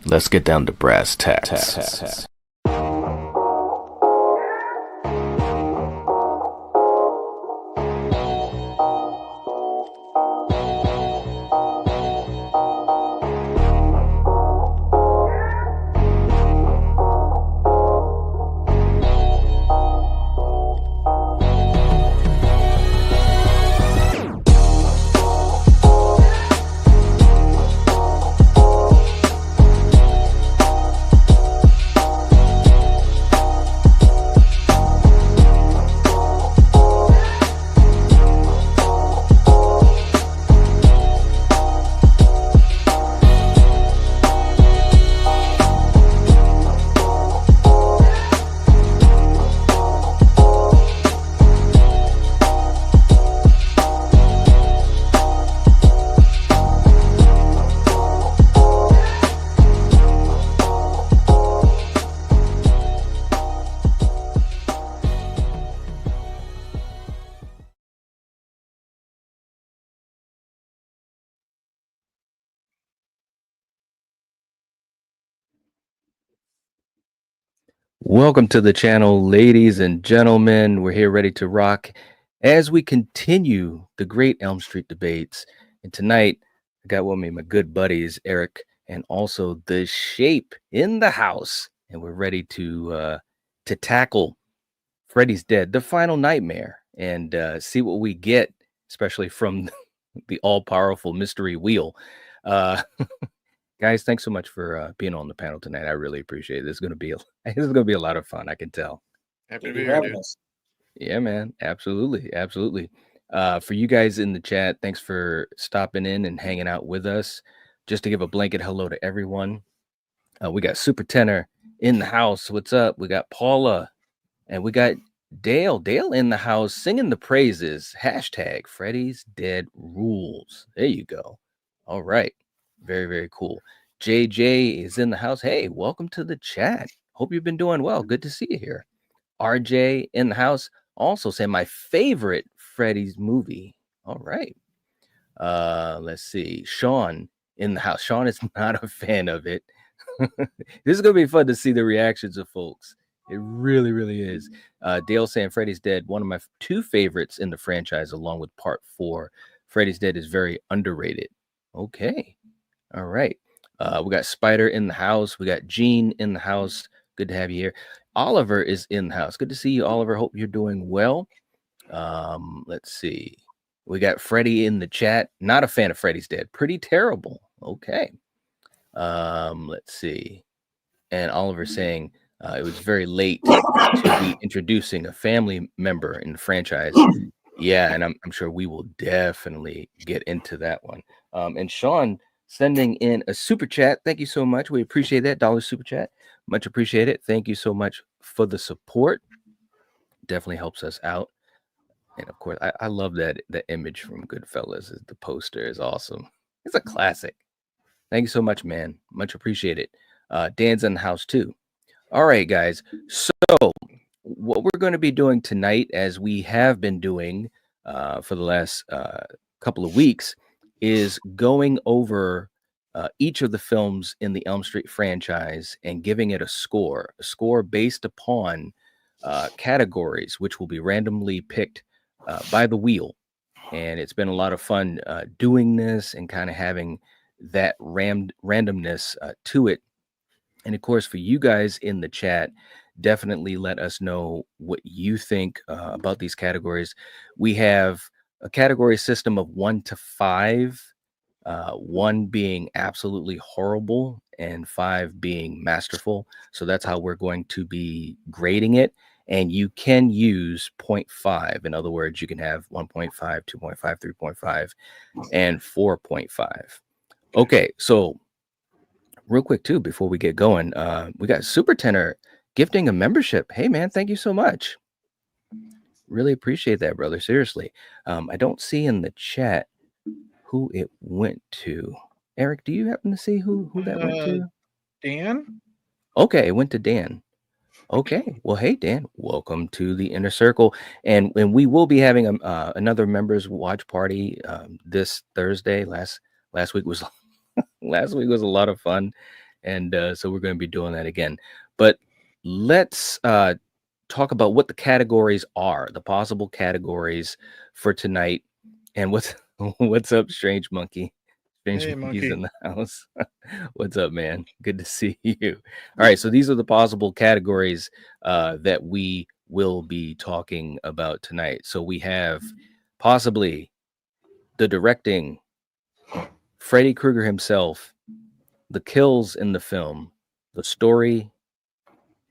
Let's get down to brass tacks. Welcome to the channel, ladies and gentlemen. We're here ready to rock as we continue the great Elm Street debates. And tonight, I got with me my good buddies, Eric, and also the Shape in the house. And we're ready to tackle Freddy's Dead, the final nightmare, and see what we get, especially from the all-powerful mystery wheel. Uh, Guys, thanks so much for being on the panel tonight. I really appreciate it. This is going to be a lot of fun. I can tell. Happy to be here, dude. Yeah, man. Absolutely. Absolutely. For you guys in the chat, thanks for stopping in and hanging out with us. Just to give a blanket hello to everyone. We got Super Tenor in the house. What's up? We got Paula and we got Dale. Dale in the house singing the praises. Hashtag Freddy's Dead Rules. There you go. All right. Very, very cool. JJ is in the house. Hey, welcome to the chat. Hope you've been doing well. Good to see you here. RJ in the house also saying my favorite Freddy's movie. All right. Let's see. Sean in the house. Sean is not a fan of it. This is gonna be fun to see the reactions of folks. It really, really is. Dale saying Freddy's Dead, one of my two favorites in the franchise, along with Part 4. Freddy's Dead is very underrated. Okay. All right. We got Spider in the house. We got Gene in the house. Good to have you here. Oliver is in the house. Good to see you, Oliver. Hope you're doing well. Let's see. We got Freddy in the chat. Not a fan of Freddy's Dead. Pretty terrible. Okay. Let's see. And Oliver saying it was very late to be introducing a family member in the franchise. Yeah, and I'm sure we will definitely get into that one. And Sean sending in a super chat. Thank you so much. We appreciate that. $1 super chat. Much appreciated. Thank you so much for the support. Definitely helps us out. And of course, I love that image from Goodfellas. The poster is awesome. It's a classic. Thank you so much, man. Much appreciated. Dan's in the house too. All right, guys. So what we're going to be doing tonight, as we have been doing for the last couple of weeks, is going over each of the films in the Elm Street franchise and giving it a score based upon categories, which will be randomly picked by the wheel. And it's been a lot of fun doing this and kind of having that randomness to it. And of course, for you guys in the chat, definitely let us know what you think about these categories. We have a category system of 1 to 5, 1 being absolutely horrible and 5 being masterful. So that's how we're going to be grading it. And you can use 0.5. In other words, you can have 1.5, 2.5, 3.5, and 4.5. Okay, so real quick too, before we get going, we got Super Tenor gifting a membership. Hey man, thank you so much. Really appreciate that, brother. Seriously. I don't see in the chat who it went to. Eric, do you happen to see who that went to? Dan? Okay, it went to Dan. Okay, well, hey Dan, welcome to the inner circle, and we will be having another members watch party this Thursday. Last week was last week was a lot of fun, And so we're going to be doing that again. But let's talk about what the categories are, the possible categories for tonight. And what's what's up, Strange Monkey? Strange Hey, Monkey's in monkey. the house. What's up, man? Good to see you. All right, so these are the possible categories that we will be talking about tonight. So we have possibly the directing, Freddy Krueger himself, the kills in the film, the story,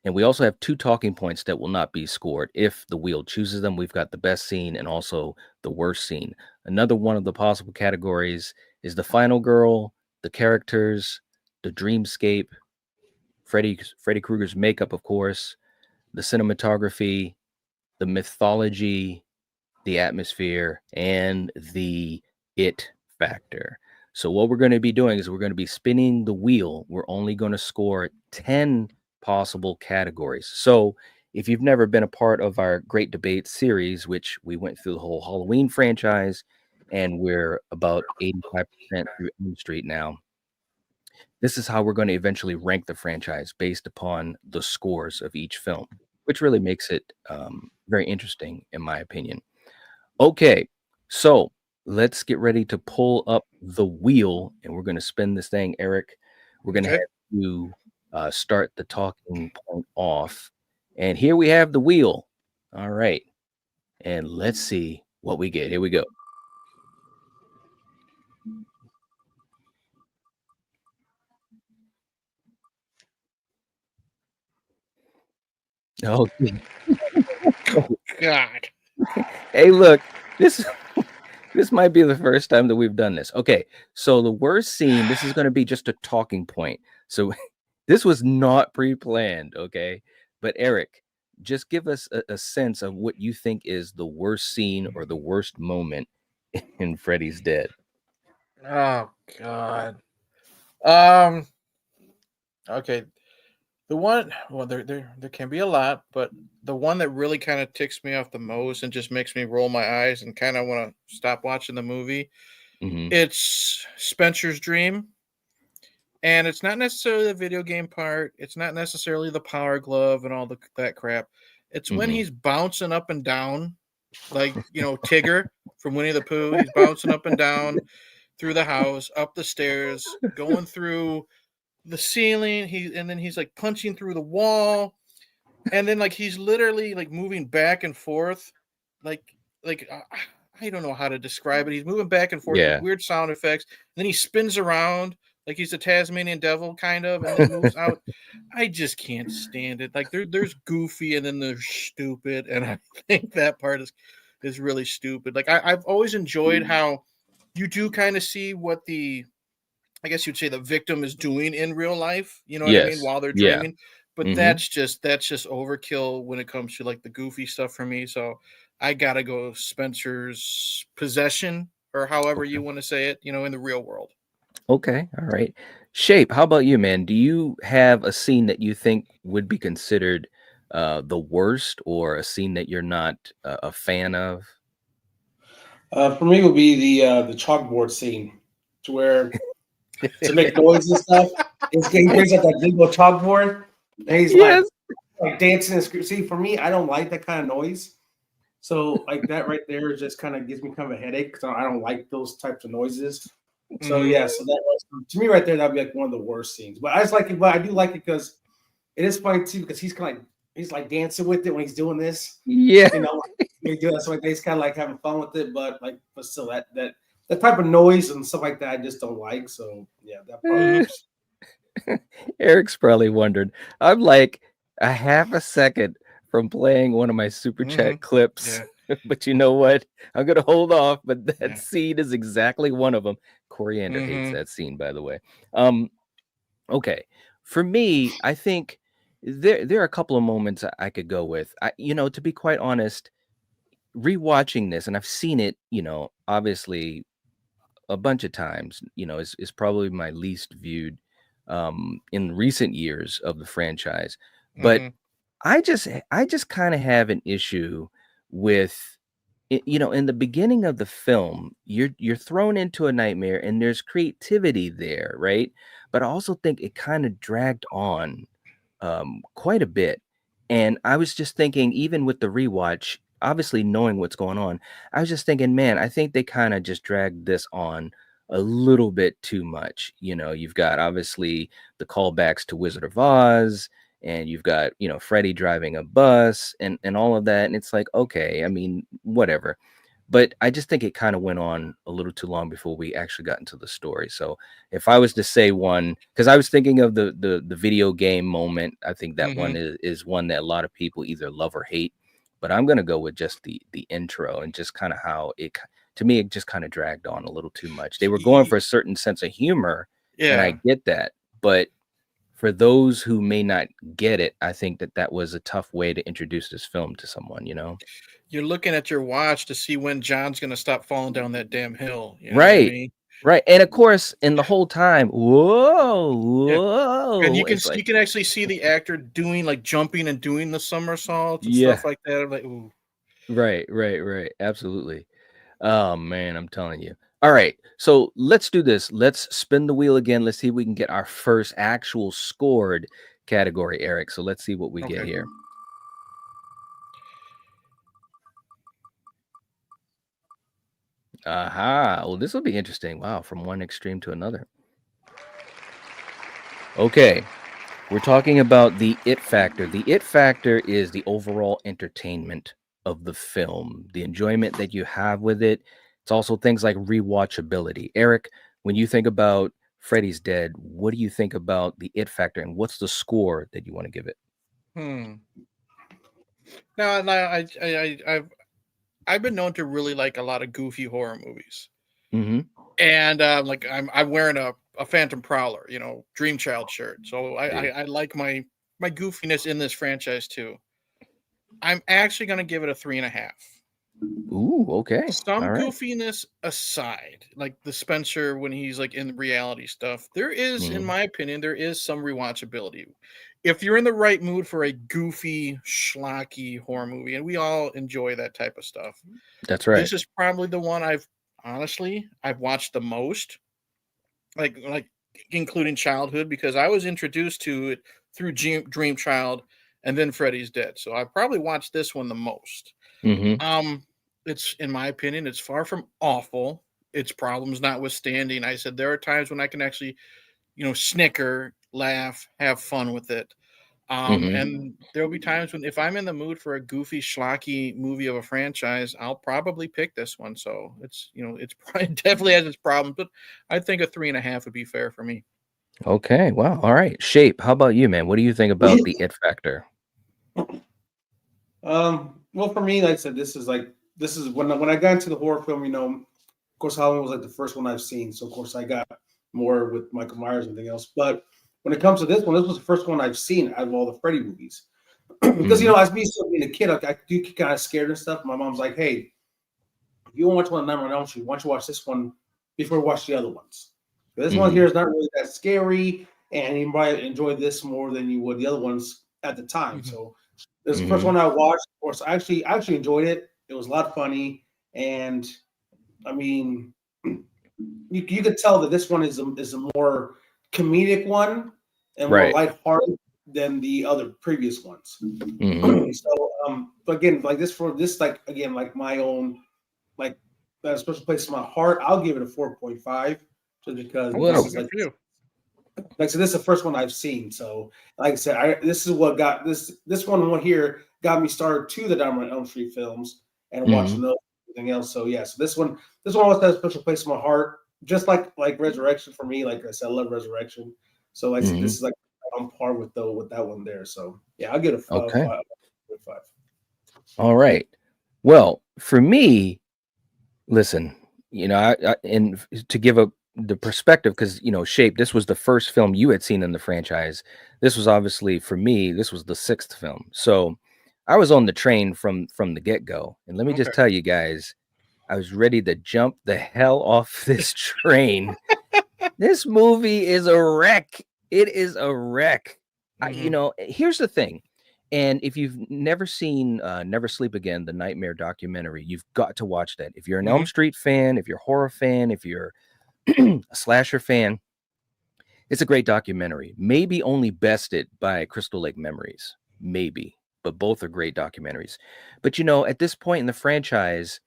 and we also have two talking points that will not be scored. If the wheel chooses them, we've got the best scene and also the worst scene. Another one of the possible categories is the final girl, the characters, the dreamscape, Freddy Krueger's makeup, of course, the cinematography, the mythology, the atmosphere, and the it factor. So what we're going to be doing is we're going to be spinning the wheel. We're only going to score 10 possible categories. So if you've never been a part of our Great Debate series, which we went through the whole Halloween franchise, and we're about 85% through Elm Street now, this is how we're going to eventually rank the franchise based upon the scores of each film, which really makes it very interesting, in my opinion. Okay, so let's get ready to pull up the wheel and we're going to spin this thing, Eric. We're going to have Okay. you start the talking point off. And here we have the wheel. All right. And let's see what we get. Here we go. Oh, God. hey, look, this this might be the first time that we've done this. Okay, so the worst scene, this is going to be just a talking point. So this was not pre-planned, okay? But Eric, just give us a sense of what you think is the worst scene or the worst moment in Freddy's Dead. Oh God. Um. Okay. The one. Well, there can be a lot, but the one that really kind of ticks me off the most and just makes me roll my eyes and kind of want to stop watching the movie. Hmm. It's Spencer's dream, and it's not necessarily the video game part. It's not necessarily the power glove and all that crap. It's when Hmm. he's bouncing up and down, like Tigger from Winnie the Pooh. He's bouncing up and down through the house, up the stairs, going through the ceiling. And then he's like punching through the wall, and then like he's literally like moving back and forth, like I don't know how to describe it. He's moving back and forth with Yeah. weird sound effects. Then he spins around like he's a Tasmanian devil, kind of, and then moves out. I just can't stand it. Like there's goofy and then there's stupid, and I think that part is really stupid. Like I've always enjoyed how you do kind of see what the I guess you'd say the victim is doing in real life. You know what I mean? Yes. While they're Yeah. dreaming, but Hmm. that's just overkill when it comes to like the goofy stuff for me. So I gotta go Spencer's possession or however you Okay. want to say it. In the real world. Okay. All right. Shape, how about you, man? Do you have a scene that you think would be considered the worst or a scene that you're not a fan of? For me, it would be the chalkboard scene, to where to make noise and stuff. He brings up that big old chalkboard, and he's Yes. like dancing and see, for me, I don't like that kind of noise. So like that right there just kind of gives me kind of a headache because I don't like those types of noises. So Mm-hmm. yeah, so that was to me right there. That'd be like one of the worst scenes. But I just like it. But I do like it because it is funny too because he's like dancing with it when he's doing this. Yeah. You know, they do that. So like they just kind of like having fun with it. But still that type of noise and stuff like that I just don't like. So yeah, that part. Mm-hmm. Eric's probably wondered. I'm like a half a second from playing one of my super Mm-hmm. chat clips, Yeah. but you know what? I'm gonna hold off. But that Yeah. scene is exactly one of them. Coriander hates Mm-hmm. that scene, by the way. Um, okay. For me, I think there are a couple of moments I could go with. To be quite honest, rewatching this, and I've seen it, obviously a bunch of times, is probably my least viewed in recent years of the franchise. But Mm-hmm. I just kind of have an issue with in the beginning of the film, you're thrown into a nightmare and there's creativity there, right? But I also think it kind of dragged on quite a bit. And I was just thinking, even with the rewatch, obviously knowing what's going on, I was just thinking, man, I think they kind of just dragged this on a little bit too much. You've got obviously the callbacks to Wizard of Oz, and you've got, Freddy driving a bus and all of that. And it's like, okay, I mean, whatever. But I just think it kind of went on a little too long before we actually got into the story. So if I was to say one, because I was thinking of the video game moment, I think that Mm-hmm. one is one that a lot of people either love or hate. But I'm gonna go with just the intro and just kind of how to me it just kind of dragged on a little too much. They were going for a certain sense of humor, and I Yeah, get that, but for those who may not get it, I think that was a tough way to introduce this film to someone. you're looking at your watch to see when John's gonna stop falling down that damn hill. You know what I Right. mean? Right, and of course, in the whole time, "Whoa, Yeah, and whoa," it's you like can actually see the actor doing like jumping and doing the somersaults and yeah, stuff like that. I'm like, ooh, right, absolutely. Oh, man, I'm telling you. Alright, so let's do this. Let's spin the wheel again. Let's see if we can get our first actual scored category, Eric. So let's see what we get okay. here. Aha, well, this will be interesting. Wow, from one extreme to another. Okay. We're talking about the it factor. The it factor is the overall entertainment of the film, the enjoyment that you have with it. It's also things like rewatchability. Eric, when you think about Freddy's Dead, what do you think about the it factor and what's the score that you want to give it? Hmm. Now, I've been known to really like a lot of goofy horror movies, Mhm. and like I'm wearing a Phantom Prowler, Dream Child shirt, so Yeah. I like my goofiness in this franchise too. I'm actually gonna give it a 3.5. Ooh, okay. Some All right. goofiness aside, like the Spencer when he's like in reality stuff, there is, in Mhm. my opinion, there is some rewatchability. If you're in the right mood for a goofy, schlocky horror movie, and we all enjoy that type of stuff, That's right. this is probably the one I've watched the most, like including childhood, because I was introduced to it through Dream Child and then Freddy's Dead. So I probably watched this one the most. Mhm. Um, it's, in my opinion, it's far from awful. Its problems notwithstanding, I said there are times when I can actually, snicker, laugh, have fun with it. Mhm. And there'll be times when if I'm in the mood for a goofy, schlocky movie of a franchise, I'll probably pick this one. So it's probably definitely has its problems, but I think a 3.5 would be fair for me. Okay. Wow. All right. Shape, how about you, man? What do you think about the it factor? Well, for me, like I said, this is when I got into the horror film. Of course, Halloween was like the first one I've seen, so of course I got more with Michael Myers and everything else. But when it comes to this one, this was the first one I've seen out of all the Freddy movies. Because Mhm. as me still being a kid, like, I do get kind of scared and stuff. My mom's like, "Hey, if you want to watch one of Nightmare on Elm Street, why don't you watch this one before you watch the other ones? This one Mhm. here is not really that scary, and you might enjoy this more than you would the other ones at the time." Mhm. So this is the first Mhm. one I watched. Of course, I actually enjoyed it. It was a lot funny, and I mean, you could tell that this one is a more comedic one and more Right. lighthearted than the other previous ones. Mhm. So, but again, like this, like again, like my own, like that special place in my heart, I'll give it a 4.5, just because Oh wow, this is Whoa. good like for you. like so this is the first one I've seen. So like I said, this is what got this one here got me started to the Downright Elm Street films and watching Mhm. those everything else. So yeah, so this one always has a special place in my heart, just like Resurrection for me. Like I said, I love Resurrection. So like I said, this Mhm. is like on par with that one there. So yeah, I'll get a Okay. 5.5. All right. Well, for me, listen, and to give the perspective, because Shape, this was the first film you had seen in the franchise. This was obviously for me, this was the sixth film. So I was on the train from the get-go. And let me Okay. just tell you guys, I was ready to jump the hell off this train. This movie is a wreck. It is a wreck. Hmm. Here's the thing. And if you've never seen Never Sleep Again, the Nightmare documentary, you've got to watch that. If you're an Elm Mhm. Street fan, if you're a horror fan, if you're a slasher fan, it's a great documentary. Maybe only bested by Crystal Lake Memories. Maybe. But both are great documentaries. But at this point in the franchise,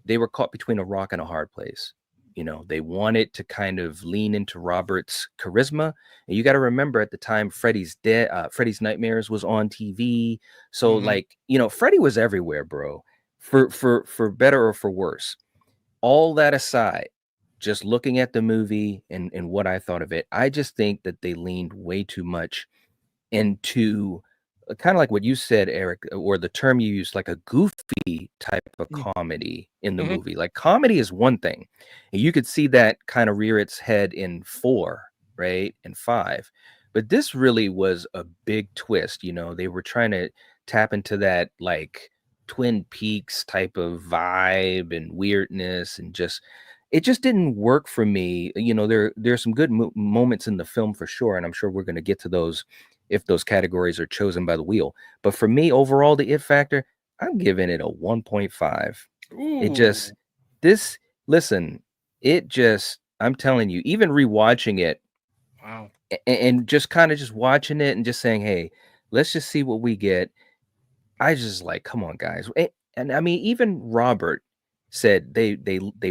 they were caught between a rock and a hard place. They wanted to kind of lean into Robert's charisma. And you got to remember at the time, Freddy's Nightmares was on TV. So Mhm. Freddy was everywhere, bro. For better or for worse. All that aside, just looking at the movie and what I thought of it, I just think that they leaned way too much into kind of like what you said, Eric, or the term you used, like a goofy type of Mm. comedy in the Mhm. movie. Like comedy is one thing, and you could see that kind of rear its head in 4, right, and 5. But this really was a big twist. They were trying to tap into that like Twin Peaks type of vibe and weirdness, and it just didn't work for me. There's some good moments in the film for sure, and I'm sure we're going to get to those if those categories are chosen by the wheel. But for me, overall, the it factor, I'm giving it a 1.5. It Ooh. just this listen, I'm telling you, even rewatching it Wow. and just kind of just watching it and just saying, hey, let's just see what we get. I just like, come on, guys. And I mean, even Robert said they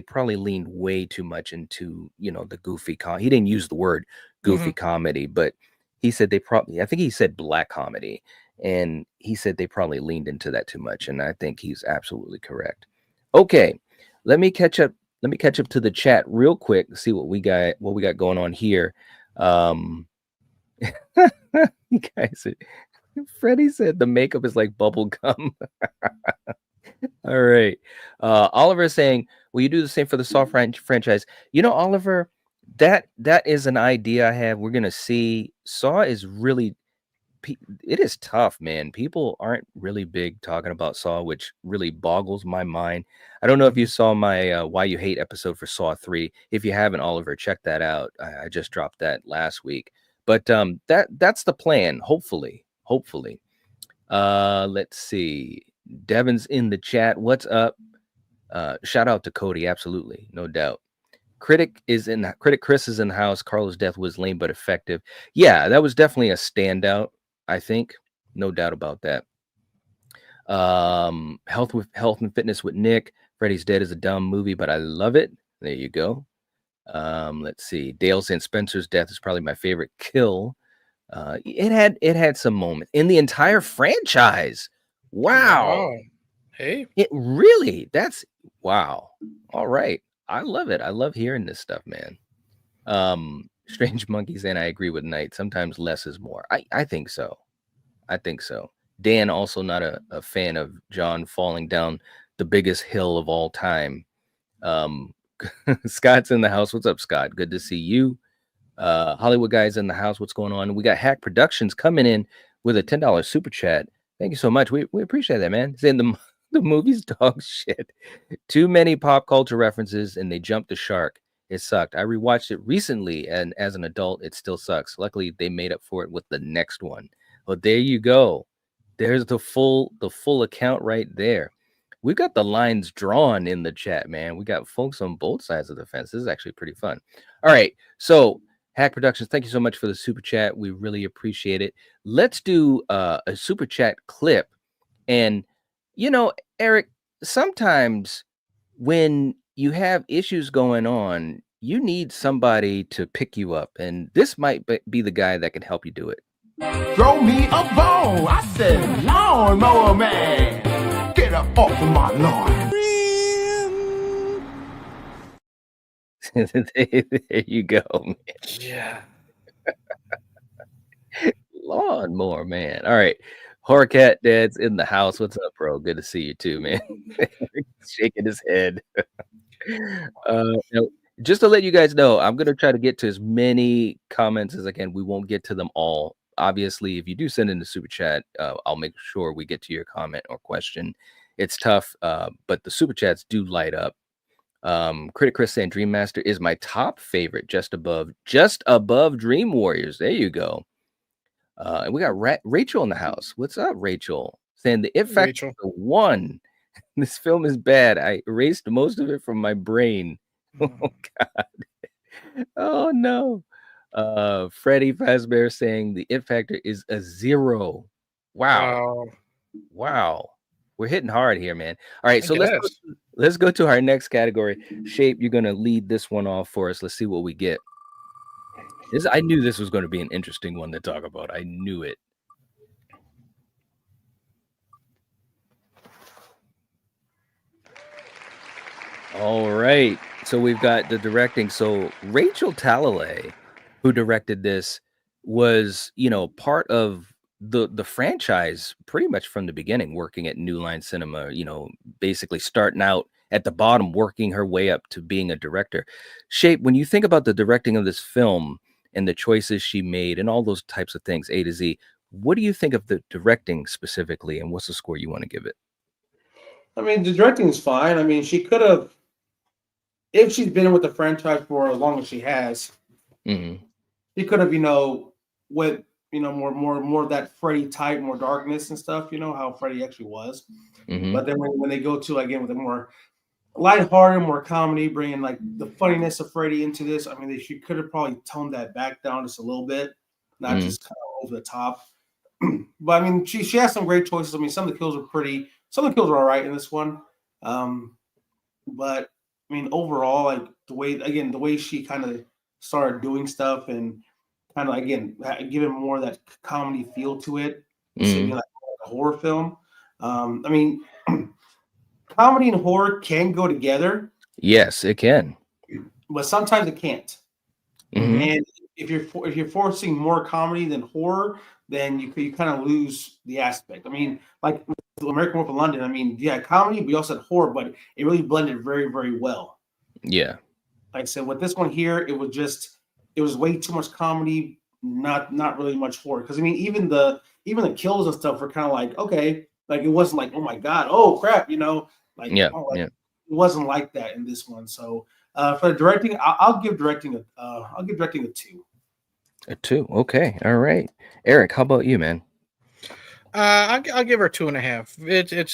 probably leaned way too much into, the goofy he didn't use the word goofy Mhm. comedy, but he said I think he said black comedy. And he said they probably leaned into that too much. And I think he's absolutely correct. Okay, let me catch up. Let me catch up to the chat real quick, see what we got going on here. Um you guys, Freddie said the makeup is like bubble gum. All right. Oliver is saying, will you do the same for the Saw franchise? Oliver, that is an idea I have. We're gonna see. Saw is really it is tough, man. People aren't really big talking about Saw, which really boggles my mind. I don't know if you Mhm. saw my Why You Hate episode for Saw 3. If you haven't, Oliver, check that out. I just dropped that last week. But that's the plan, hopefully. Hopefully. Let's see. Devin's in the chat. What's up? Shout out to Cody, absolutely, no doubt. Critic Chris is in the house. Carlos' death was lame but effective. Yeah, that was definitely a standout, I think. No doubt about that. Health and Fitness with Nick. Freddy's Dead is a dumb movie, but I love it. There you go. Let's see. Dale saying Spencer's death is probably my favorite kill. It had some moments in the entire franchise. Wow. Wow. Hey. It really, that's wow. All right. I love it. I love hearing this stuff, man. Strange Monkeys, and I agree with Knight. Sometimes less is more. I think so. I think so. Dan, also not a fan of John falling down the biggest hill of all time. Um, Scott's in the house. What's up, Scott? Good to see you. Hollywood guys in the house. What's going on? We got Hack Productions coming in with a $10 super chat. Thank you so much. We appreciate that, man. Saying the movie's dog shit. Too many pop culture references and they jumped the shark. It sucked. I rewatched it recently and as an adult, it still sucks. Luckily, they made up for it with the next one. Well, there you go. There's the full account right there. We've got the lines drawn in the chat, man. We got folks on both sides of the fence. This is actually pretty fun. All right. So Hack Productions, thank you so much for the super chat. We really appreciate it. Let's do a super chat clip. And, Eric, sometimes when you have issues going on, you need somebody to pick you up. And this might be the guy that can help you do it. Throw me a bone. I said, lawnmower man, get up off of my lawn. There you go, man. Yeah. Lawnmower man. All right. Horror Cat Dad's in the house. What's up, bro? Good to see you too, man. Shaking his head. Just to let you guys know, I'm gonna try to get to as many comments as I can. We won't get to them all. Obviously, if you do send in the super chat, I'll make sure we get to your comment or question. It's tough, but the super chats do light up. Critic Chris saying Dream Master is my top favorite, just above Dream Warriors. There you go. And we got Rachel in the house. What's up, Rachel? Saying the It Factor Rachel. is a 1. This film is bad. I erased most of it from my brain. Oh God. Oh no. Freddie Fazbear saying the It Factor is a 0. Wow. Wow. Wow. We're hitting hard here, man. All right, I so guess. let's go to our next category. Shape, you're gonna lead this one off for us. Let's see what we get. I knew this was going to be an interesting one to talk about. I knew it. All right. So we've got the directing. So Rachel Talalay, who directed this, was, part of the franchise pretty much from the beginning, working at New Line Cinema, basically starting out at the bottom, working her way up to being a director. Shape, when you think about the directing of this film and the choices she made and all those types of things, A to Z, what do you think of the directing specifically, and what's the score you want to give it? I mean, the directing is fine. I mean, she could have, if she's been with the franchise for as long as she has, she could have, went, more of that Freddy type, more darkness and stuff. You know how Freddy actually was. But then when they go to again with a more lighthearted, more comedy, bringing like the funniness of Freddy into this, I mean, she could have probably toned that back down just a little bit, not just kind of over the top. But I mean, she has some great choices. I mean, some of the kills are some of the kills are all right in this one. But I mean, overall, like the way she kind of started doing stuff and kind of again giving more of that comedy feel to it instead of being like a horror film. I mean, comedy and horror can go together. Yes, it can, but sometimes it can't. And if you're forcing more comedy than horror, then you kind of lose the aspect. I mean, like American Wolf of London. I mean, yeah, comedy, but you also had horror, but it really blended very, very well. Yeah. Like I said, with this one here, it was way too much comedy, not really much horror. Because I mean, even the kills and stuff were kind of like, okay, like it wasn't like, oh my god, oh crap, it wasn't like that in this one. So for the directing, I'll give directing a 2. A 2. Okay. All right. Eric, how about you, man? I'll give her 2.5.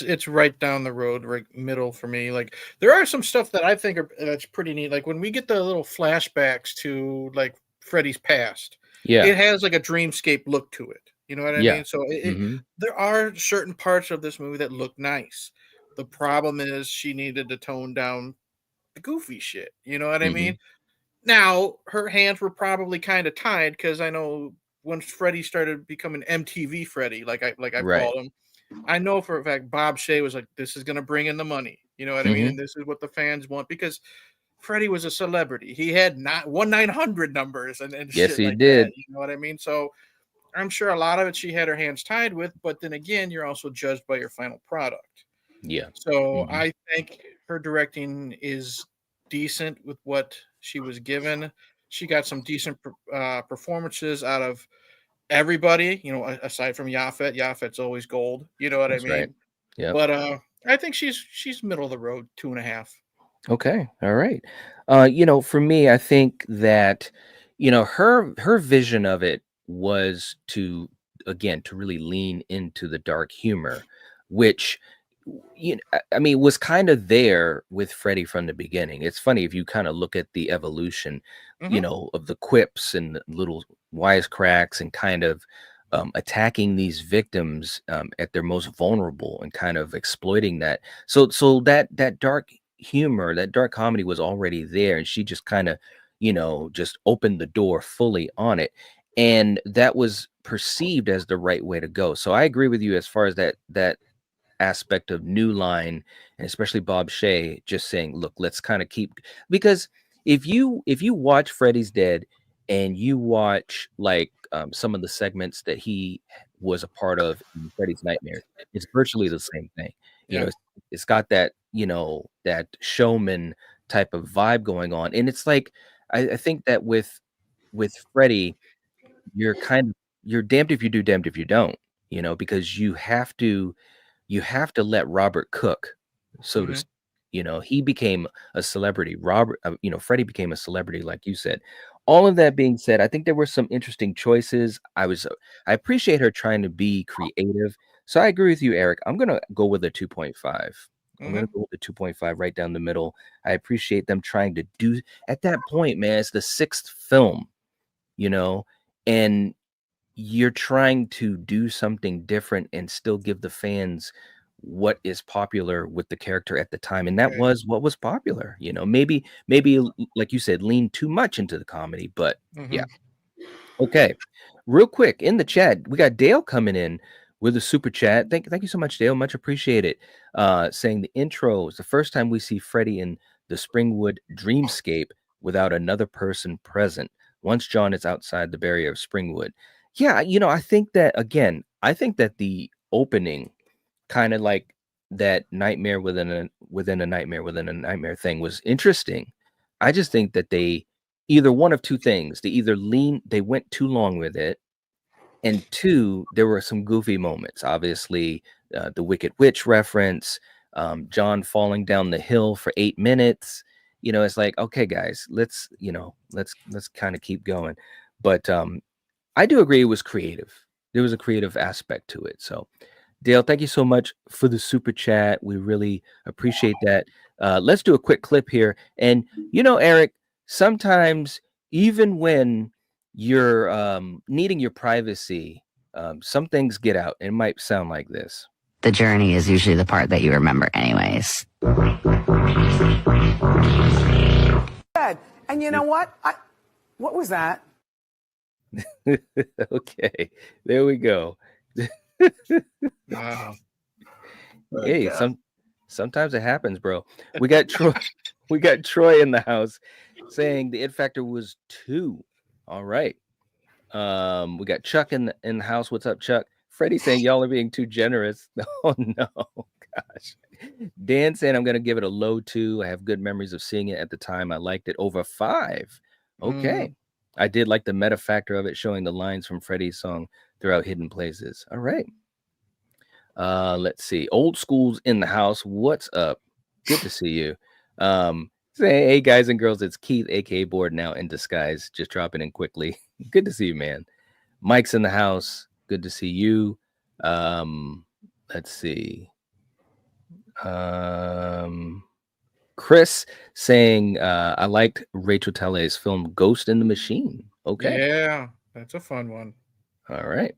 It's right down the road, right middle for me. Like there are some stuff that I think that's pretty neat. Like when we get the little flashbacks to like Freddy's past, it has like a dreamscape look to it. You know what I mean? So there are certain parts of this movie that look nice. The problem is she needed to tone down the goofy shit. You know what I mean? Now her hands were probably kind of tied because I know when Freddy started becoming MTV Freddy, like I call him, I know for a fact Bob Shea was like, "This is gonna bring in the money." You know what I mean? And this is what the fans want because Freddy was a celebrity. He had not 1-900 numbers and yes, shit he like did. that. You know what I mean? So I'm sure a lot of it she had her hands tied with, but then again, you're also judged by your final product. Yeah. So I think her directing is decent with what she was given. She got some decent performances out of everybody, aside from Yaphet. Yaphet's always gold. You know what I mean? Right. Yeah. But I think she's middle of the road, 2.5. Okay. All right. For me, I think that, her vision of it was to really lean into the dark humor, which I mean, was kind of there with Freddy from the beginning. It's funny if you kind of look at the evolution, of the quips and the little wisecracks and kind of attacking these victims at their most vulnerable and kind of exploiting that. So that dark humor, that dark comedy was already there, and she just kind of, just opened the door fully on it, and that was perceived as the right way to go. So I agree with you as far as that aspect of New Line, and especially Bob Shea just saying, look, let's kind of keep, because if you watch Freddy's Dead and you watch like some of the segments that he was a part of in Freddy's Nightmares, it's virtually the same thing. It's got that, that showman type of vibe going on. And it's like, I think that with Freddy, you're damned if you do, damned if you don't, because you have to let Robert cook. So to, he became a celebrity. Freddy became a celebrity, like you said, all of that being said, I think there were some interesting choices. I appreciate her trying to be creative. So I agree with you, Eric. I'm gonna go with a 2.5. I'm gonna go with the 2.5 right down the middle. I appreciate them trying to do at that point, man. It's the sixth film, and you're trying to do something different and still give the fans what is popular with the character at the time, and that Right. was what was popular. Maybe like you said, lean too much into the comedy, but yeah. Okay, real quick in the chat, we got Dale coming in with a super chat. Thank you so much, Dale. Much appreciated. Saying the intro is the first time we see Freddy in the Springwood dreamscape without another person present. Once John is outside the barrier of Springwood. Yeah, I think that again, I think that the opening, kind of like that nightmare within a nightmare within a nightmare thing, was interesting. I just think that they either one of two things. They went too long with it, and two, there were some goofy moments. Obviously, the Wicked Witch reference, John falling down the hill for 8 minutes. It's like, okay, guys, let's kind of keep going. But I do agree it was creative. There was a creative aspect to it. So, Dale, thank you so much for the super chat. We really appreciate that. Let's do a quick clip here. And, Eric, sometimes even when you're needing your privacy, some things get out. It might sound like this. The journey is usually the part that you remember anyways. And you know what? What was that? Okay, there we go. Wow. Hey, sometimes it happens, bro. We got Troy. We got Troy in the house saying the it factor was 2. All right. We got Chuck in the house. What's up, Chuck? Freddie saying y'all are being too generous. Oh no, gosh. Dan saying I'm gonna give it a low 2. I have good memories of seeing it at the time. I liked it over 5. Okay. I did like the meta factor of it, showing the lines from Freddie's song throughout hidden places. All right. Let's see. Old School's in the house. What's up? Good to see you. Say, hey guys and girls, it's Keith, aka Board Now in Disguise, just dropping in quickly. Good to see you, man. Mike's in the house. Good to see you. Let's see. Chris saying I liked Rachel Talay's film Ghost in the Machine. Okay. Yeah, that's a fun one. All right.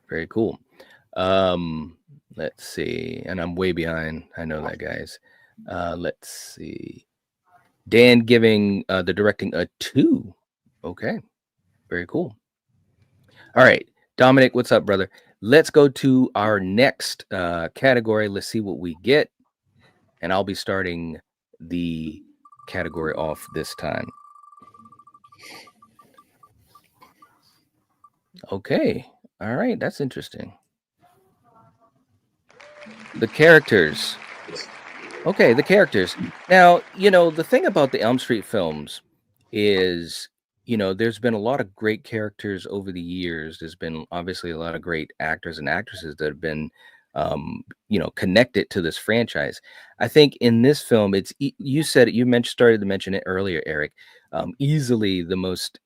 Very cool. Let's see. And I'm way behind. I know that, guys. Let's see. Dan giving the directing a 2. Okay. Very cool. All right. Dominic, what's up, brother? Let's go to our next category. Let's see what we get. And I'll be starting the category off this time. Okay. All right. That's interesting. The characters. Okay, the characters. Now, the thing about the Elm Street films is, there's been a lot of great characters over the years. There's been obviously a lot of great actors and actresses that have been, connected to this franchise. I think in this film, you started to mention it earlier, Eric. Easily the most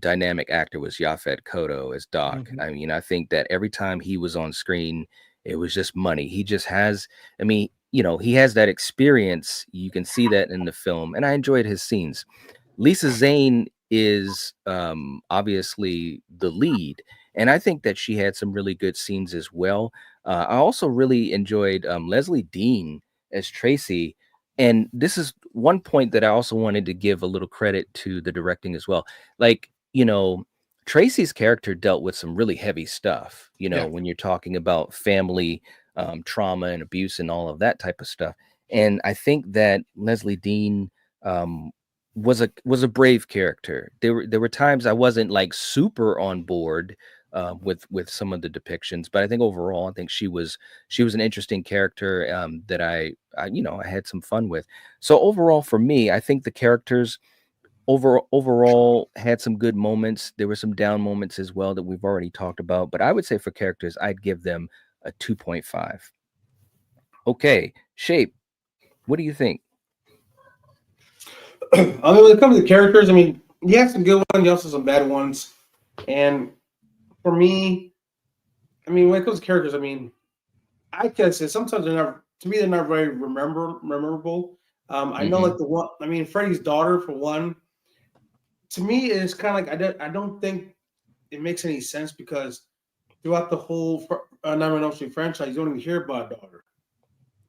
dynamic actor was Yaphet Kotto as Doc. I mean, I think that every time he was on screen, it was just money. He just has, he has that experience. You can see that in the film, and I enjoyed his scenes. Lisa Zane is obviously the lead, and I think that she had some really good scenes as well. I also really enjoyed Leslie Dean as Tracy, and this is one point that I also wanted to give a little credit to the directing as well. Like, Tracy's character dealt with some really heavy stuff, when you're talking about family trauma and abuse and all of that type of stuff. And I think that Leslie Dean was a brave character. There were times I wasn't like super on board with some of the depictions, but I think overall, I think she was an interesting character that I had some fun with. So overall, for me, I think the characters overall had some good moments. There were some down moments as well that we've already talked about, but I would say for characters, I'd give them a 2.5. Okay, Shape, what do you think? When it comes to characters, You have some good ones, you also have some bad ones. And for me, I mean, when it comes to characters, I mean, I can say sometimes they're not. To me, they're not very memorable. I know, Mm-hmm. like the one. I mean, Freddy's daughter, for one. To me, it's kind of like I don't think it makes any sense because throughout the whole Nightmare on Elm Street franchise, you don't even hear about a daughter.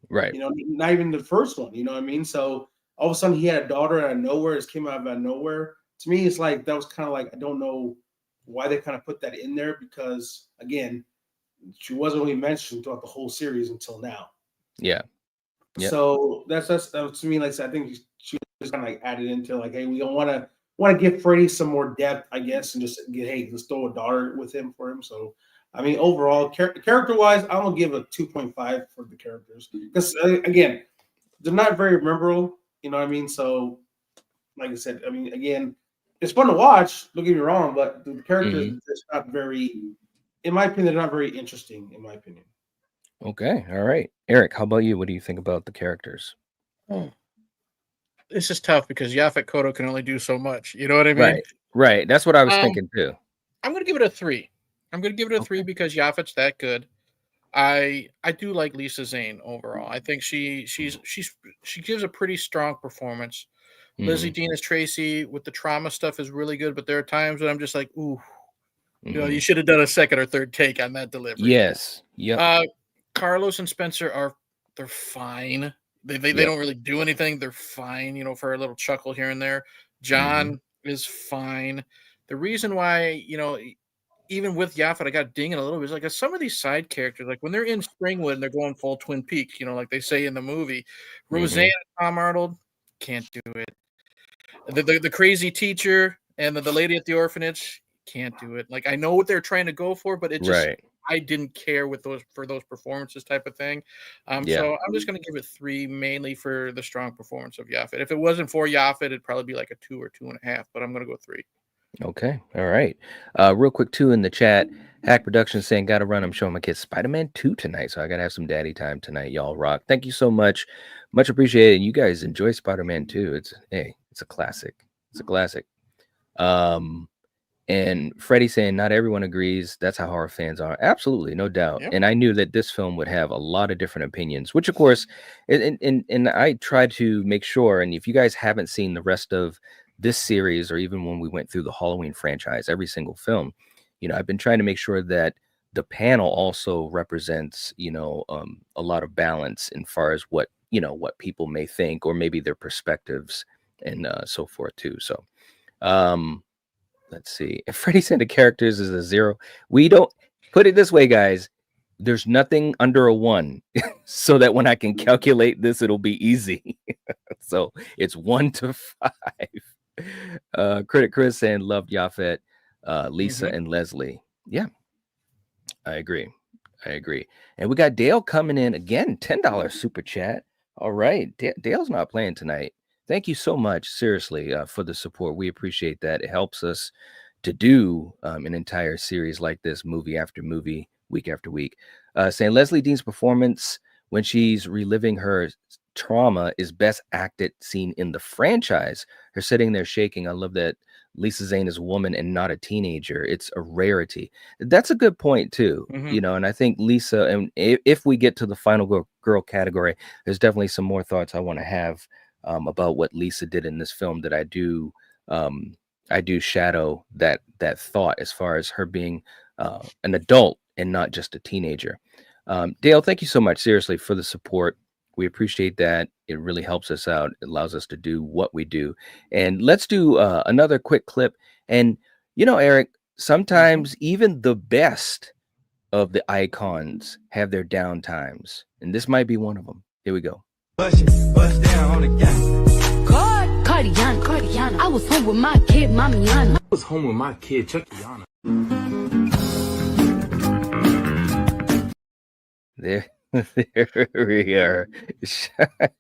Right. You know, not even the first one. You know what I mean? So all of a sudden, he had a daughter out of nowhere. It came out of nowhere. To me, it's like that was kind of like I don't know why they kind of put that in there because again, she wasn't really mentioned throughout the whole series until now. Yeah. Yep. So that's to me. Like I said, I think she was kind of like added into like, hey, we don't want to give Freddie some more depth, I guess, and just get hey, let's throw a daughter with him for him. So I mean, overall, character wise, I'm gonna give a 2.5 for the characters because again, they're not very memorable. You know what I mean? So like I said, I mean, again, it's fun to watch. Don't get me wrong, but the characters Mm-hmm. just not very, in my opinion, they're not very interesting. In my opinion. Okay. All right. Eric, how about you? What do you think about the characters? Oh, this is tough because Yaphet Kotto can only do so much. You know what I mean? Right. Right. That's what I was Um, thinking too. I'm gonna give it a 3. I'm gonna give it a 3 Okay. because Yaphet's that good. I do like Lisa Zane overall. I think she gives a pretty strong performance. Lizzie Mm-hmm. Dean as Tracy with the trauma stuff is really good, but there are times when I'm just like, ooh, Mm-hmm. you should have done a second or third take on that delivery. Yes. Yep. Uh, Carlos and Spencer they're fine. They Yep. don't really do anything. They're fine, for a little chuckle here and there. Mm-hmm. John is fine. The reason why, even with Yaphet, I got dinging a little bit. Is like some of these side characters, like when they're in Springwood and they're going full Twin Peaks, like they say in the movie, Roseanne Mm-hmm. and Tom Arnold can't do it. The crazy teacher and the lady at the orphanage can't do it. Like I know what they're trying to go for, but it just Right. I didn't care with those performances type of thing. Yeah. So I'm just gonna give it 3 mainly for the strong performance of Yaphet. If it wasn't for Yaphet, it'd probably be like a 2 or 2.5, but I'm gonna go 3. Okay. All right. Real quick too in the chat, Hack Productions saying gotta run. I'm showing my kids Spider-Man 2 tonight, so I gotta have some daddy time tonight. Y'all rock. Thank you so much. Much appreciated. You guys enjoy Spider-Man 2. It's a classic. It's a classic. Um, and Freddie saying not everyone agrees. That's how horror fans are. Absolutely, no doubt. Yep. And I knew that this film would have a lot of different opinions, which of course, and I try to make sure. And if you guys haven't seen the rest of this series, or even when we went through the Halloween franchise, every single film, I've been trying to make sure that the panel also represents, a lot of balance in far as what people may think, or maybe their perspectives and so forth too. So, um, let's see. If Freddie said the characters is a 0, we don't put it this way, guys. There's nothing under a 1, so that when I can calculate this, it'll be easy. So it's 1 to 5. Critic Chris saying loved Yaphet, Lisa, Mhm. and Leslie. Yeah, I agree. I agree. And we got Dale coming in again, $10 super chat. All right, Dale's not playing tonight. Thank you so much, seriously, for the support. We appreciate that. It helps us to do an entire series like this, movie after movie, week after week. Saying Leslie Dean's performance when she's reliving her trauma is best acted seen in the franchise. Her sitting there shaking. I love that Lisa Zane is a woman and not a teenager. It's a rarity. That's a good point too. Mhm. And I think Lisa, and if we get to the final girl category, there's definitely some more thoughts I want to have about what Lisa did in this film that I do shadow that thought as far as her being an adult and not just a teenager. Dale, thank you so much, seriously, for the support. We appreciate that. It really helps us out. It allows us to do what we do. And let's do another quick clip. And, Eric, Mhm. sometimes even the best of the icons have their down times. And this might be one of them. Here we go. Bust down on the gang. Cardiana. I was home with my kid, Mamiana. I was home with my kid, Chuckyana. There, there we are.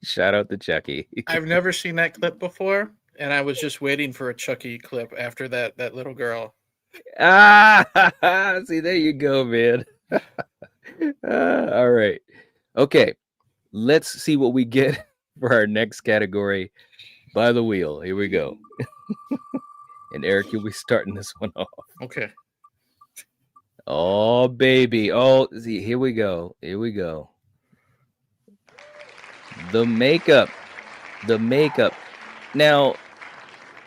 Shout out to Chucky. I've never seen that clip before, and I was just waiting for a Chucky clip after that little girl. See, there you go, man. All right. Okay. Let's see what we get for our next category by the wheel. Here we go. And Eric, you'll be starting this one off. Okay. Oh, baby. Oh, see, here we go. Here we go. The makeup. The makeup. Now,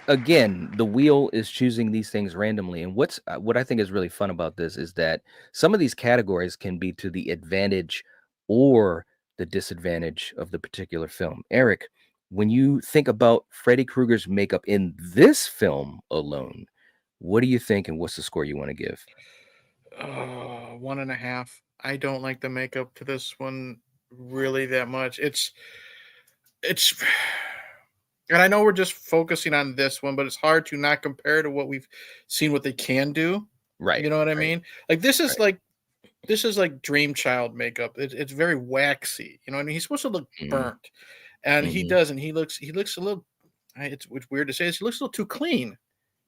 again, the wheel is choosing these things randomly. And what I think is really fun about this is that some of these categories can be to the advantage or the disadvantage of the particular film. Eric, when you think about Freddy Krueger's makeup in this film alone, what do you think and what's the score you want to give? 1.5. I don't like the makeup to this one really that much. It's and I know we're just focusing on this one, but it's hard to not compare to what we've seen what they can do. Right. You know what I Right. mean? Like Right. this is like dream child makeup. It's very waxy. You know, and he's supposed to look Mhm. burnt, and he Mhm. doesn't. He looks a little. It's weird to say this. He looks a little too clean.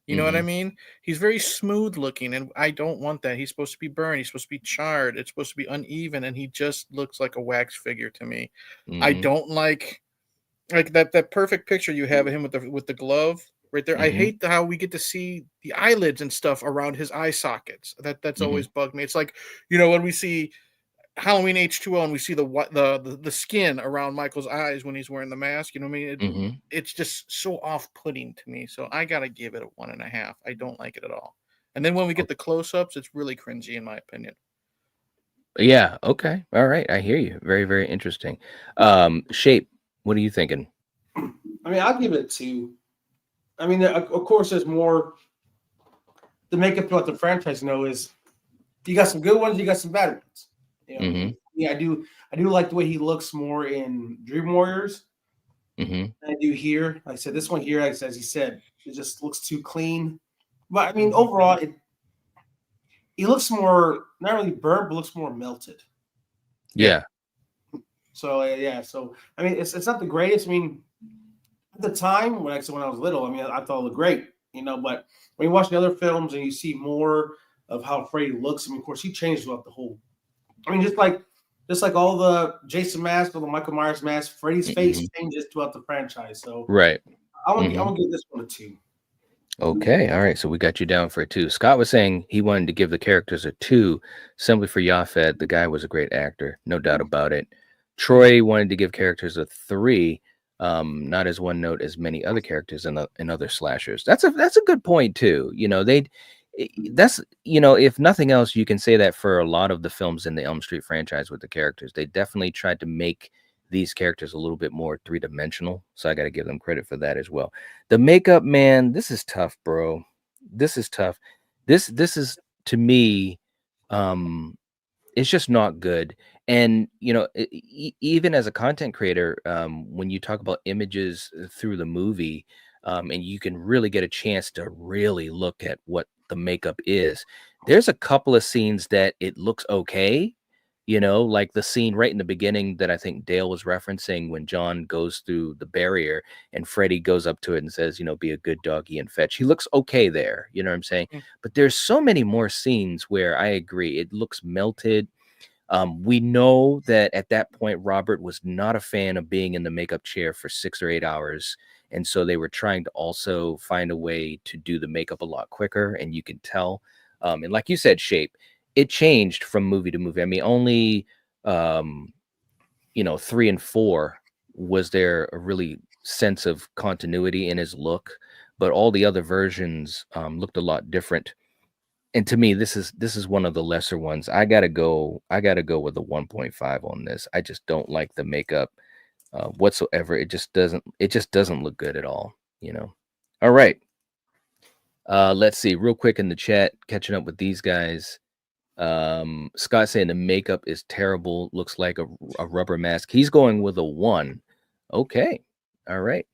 You know what I Mhm. mean? He's very smooth looking, and I don't want that. He's supposed to be burned. He's supposed to be charred. It's supposed to be uneven, and he just looks like a wax figure to me. I Mhm. don't like that perfect picture you have of him with the glove right there. I Mhm. hate how we get to see the eyelids and stuff around his eye sockets. That's Mhm. always bugged me. It's like, you know, when we see Halloween H2O and we see the skin around Michael's eyes when he's wearing the mask. You know what I mean? Mhm. It's just so off-putting to me. So I gotta give it a 1.5. I don't like it at all. And then when we get the close-ups, it's really cringy in my opinion. Yeah, okay. All right. I hear you. Very, very interesting. Shape, what are you thinking? I mean, I'll give it 2. I mean, of course, there's more. The makeup throughout the franchise, is you got some good ones, you got some bad ones. Mhm. Yeah, I do like the way he looks more in Dream Warriors Mhm. than I do here. Like I said, this one here, like, as he said, it just looks too clean. But I mean, Mhm. overall, he looks more not really burnt, but looks more melted. Yeah. Yeah. So yeah, so I mean, it's not the greatest. I mean, at the time when I was little, I mean, I thought it looked great, But when you watch the other films and you see more of how Freddy looks, I mean, of course, he changed throughout the whole. I mean, just like all the Jason masks, all the Michael Myers masks, Freddy's face Mhm. changes throughout the franchise. So Right. I'm Mhm. gonna give this one a 2. Okay. All right. So we got you down for a 2. Scott was saying he wanted to give the characters a 2 simply for Yafet. The guy was a great actor, no doubt about it. Troy wanted to give characters a 3, not as one note as many other characters in other slashers. That's a good point too. That's if nothing else, you can say that for a lot of the films in the Elm Street franchise with the characters. They definitely tried to make these characters a little bit more three-dimensional. So I got to give them credit for that as well. The makeup, man, this is tough, bro. This is tough. This is to me, um, it's just not good. And even as a content creator, when you talk about images through the movie, and you can really get a chance to really look at what the makeup is, there's a couple of scenes that it looks okay, like the scene right in the beginning that I think Dale was referencing when John goes through the barrier and Freddy goes up to it and says, be a good doggy and fetch. He looks okay there, you know what I'm saying? Mm. But there's so many more scenes where I agree it looks melted. We know that at that point, Robert was not a fan of being in the makeup chair for 6 or 8 hours. And so they were trying to also find a way to do the makeup a lot quicker. And you can tell. And like you said, Shape, it changed from movie to movie. I mean, only, um, 3 and 4 was there a really sense of continuity in his look, but all the other versions looked a lot different. And to me, this is one of the lesser ones. I gotta go with a 1.5 on this. I just don't like the makeup whatsoever. It just doesn't look good at all. All right. Let's see, real quick in the chat, catching up with these guys. Scott saying the makeup is terrible, looks like a rubber mask. He's going with a 1. Okay. All right.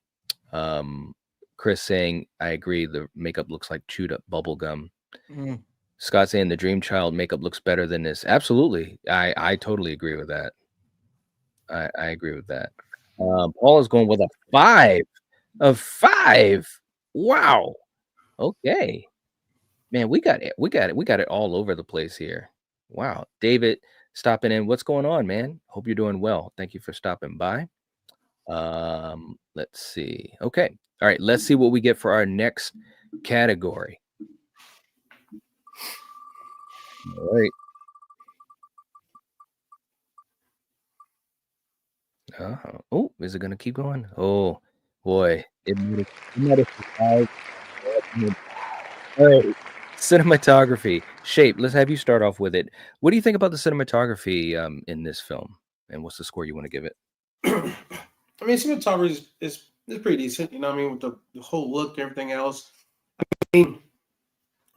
Um, Chris saying, I agree, the makeup looks like chewed up bubble gum. Mm. Scott saying the Dream Child makeup looks better than this. Absolutely. I totally agree with that. I agree with that. Paul is going with a 5. A 5. Wow. Okay. Man, we got it all over the place here. Wow. David stopping in. What's going on, man? Hope you're doing well. Thank you for stopping by. Let's see. Okay. All right, let's see what we get for our next category. All right. Oh, is it gonna keep going? Oh boy, it might have survived. All right. Cinematography. Shape, let's have you start off with it. What do you think about the cinematography in this film? And what's the score you want to give it? I mean, cinematography is pretty decent. You know what I mean? With the whole look and everything else. I mean,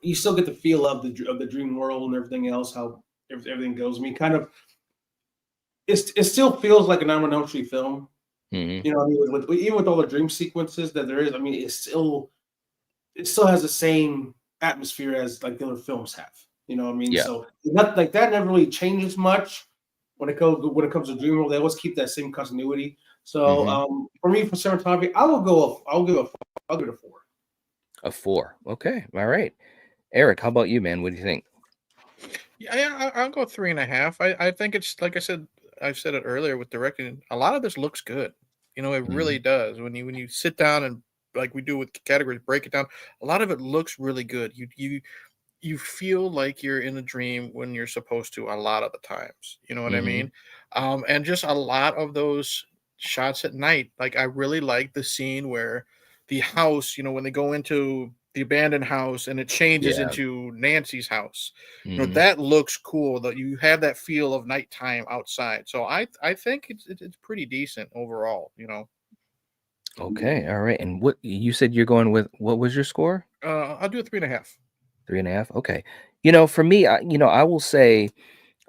you still get the feel of the dream world and everything else, how everything goes. I mean, kind of, it still feels like an Elm Street film. Mm-hmm. You know what I mean? Even with all the dream sequences that there is, I mean, it still has the same atmosphere as like the other films have. You know what I mean? Yeah. So not like that never really changes much when it comes to dream world. They always keep that same continuity. So Mm-hmm. for me, for cinematography, I'll give it a 4. A 4. Okay. All right. Eric, how about you, man? What do you think? Yeah, I'll go 3.5. I think it's like I said it earlier with directing. A lot of this looks good. You know, it Mm-hmm. really does. When you sit down and like we do with categories, break it down. A lot of it looks really good. You feel like you're in a dream when you're supposed to a lot of the times. You know what I Mm-hmm. mean? And just a lot of those shots at night. Like I really like the scene where the house, when they go into the abandoned house and it changes Yeah. into Nancy's house. Mm-hmm. That looks cool. That you have that feel of nighttime outside. So I think it's pretty decent overall. Okay. All right. And what you said you're going with? What was your score? I'll do a 3.5. 3.5. Okay. For me, I will say,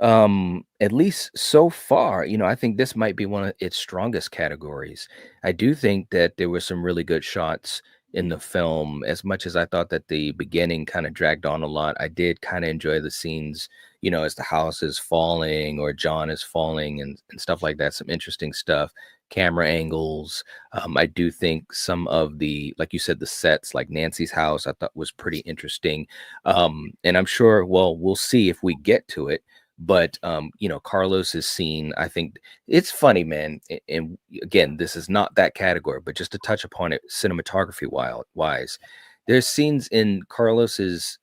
at least so far, I think this might be one of its strongest categories. I do think that there were some really good shots in the film. As much as I thought that the beginning kind of dragged on a lot, I did kind of enjoy the scenes, as the house is falling or John is falling and stuff like that. Some interesting stuff, camera angles. I do think some of the, like you said, the sets, like Nancy's house, I thought was pretty interesting. And I'm sure, well, we'll see if we get to it. But Carlos's scene, I think it's funny, man. And again, this is not that category, but just to touch upon it, cinematography wise, there's scenes in Carlos's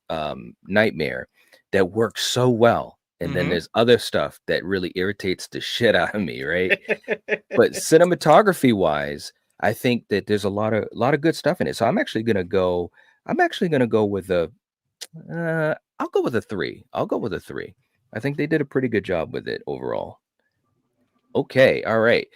nightmare that work so well, and then Mm-hmm. there's other stuff that really irritates the shit out of me, right? But cinematography wise, I think that there's a lot of good stuff in it. So I'm actually gonna go. I'm actually gonna go with a I'll go with a 3. I'll go with a 3. I think they did a pretty good job with it overall. Okay, all right.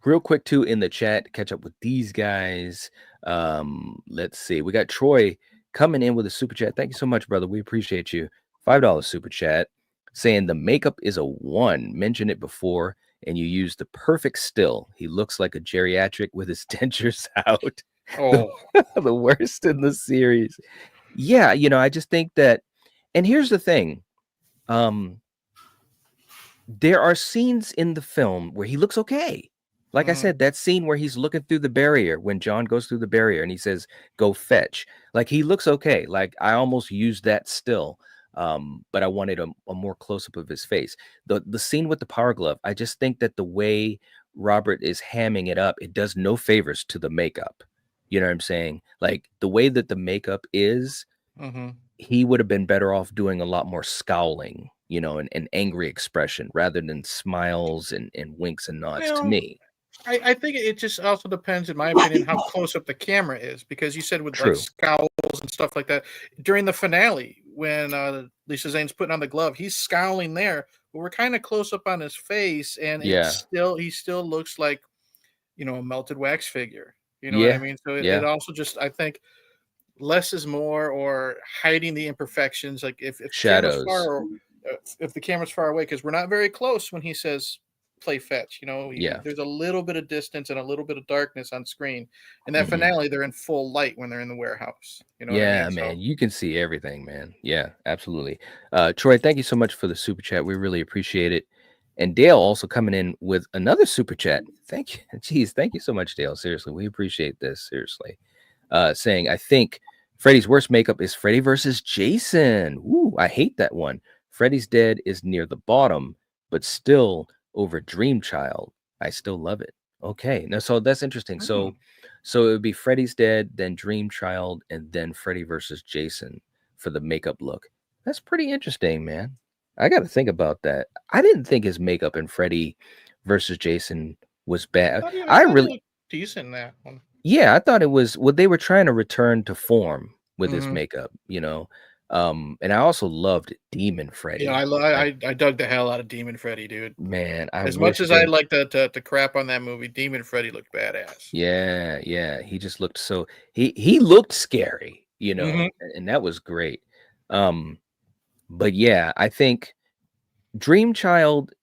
Real quick too in the chat, to catch up with these guys. Let's see. We got Troy coming in with a super chat. Thank you so much, brother. We appreciate you. $5 super chat saying the makeup is a 1. Mentioned it before, and you used the perfect still. He looks like a geriatric with his dentures out. The, Oh. the worst in the series. Yeah, I just think that, and here's the thing. There are scenes in the film where he looks okay. Like I Mhm. said, that scene where he's looking through the barrier when John goes through the barrier and he says, "Go fetch." Like he looks okay. Like I almost used that still. But I wanted a more close up of his face. The scene with the power glove, I just think that the way Robert is hamming it up, it does no favors to the makeup. You know what I'm saying? Like the way that the makeup is, Mhm. he would have been better off doing a lot more scowling, an angry expression rather than smiles and winks and nods to Well, me. I think it just also depends, in my opinion, how close up the camera is, because you said with like True. scowls and stuff like that during the finale when Lisa Zane's putting on the glove, he's scowling there, but we're kind of close up on his face, and Yeah. he still looks like a melted wax figure. You know what I Yeah. mean? So it Yeah. also just, I think, less is more, or hiding the imperfections. Like if the camera's Shadows. far, if the camera's far away, because we're not very close when he says play fetch. Yeah. There's a little bit of distance and a little bit of darkness on screen. In that Hmm. finale, they're in full light when they're in the warehouse. You know what I mean? Yeah, So man. You can see everything, man. Yeah, absolutely. Troy, thank you so much for the super chat. We really appreciate it. And Dale also coming in with another super chat. Thank you. Jeez, thank you so much, Dale. Seriously, we appreciate this. Seriously. Saying, I think Freddy's worst makeup is Freddy versus Jason. Ooh, I hate that one. Freddy's Dead is near the bottom, but still over Dream Child. I still love it. Okay, now so that's interesting. hmm. So So it would be Freddy's Dead, then Dream Child, and then Freddy versus Jason for the makeup look. That's pretty interesting, man. I got to think about that. I didn't think his makeup in Freddy versus Jason was bad. I I thought he really, looked decent in that one. yeah, I thought it was what they were trying to return to form with his Mhm. makeup, you know. And I also loved Demon Yeah, Freddy. Like, I dug the hell out of Demon Freddy, dude. man, I As much wish as I they, like to crap on that movie, Demon Freddy looked badass. yeah, yeah, he just looked so he looked scary, you know, Mhm. and that was great. Um, but yeah, I think Dream Child,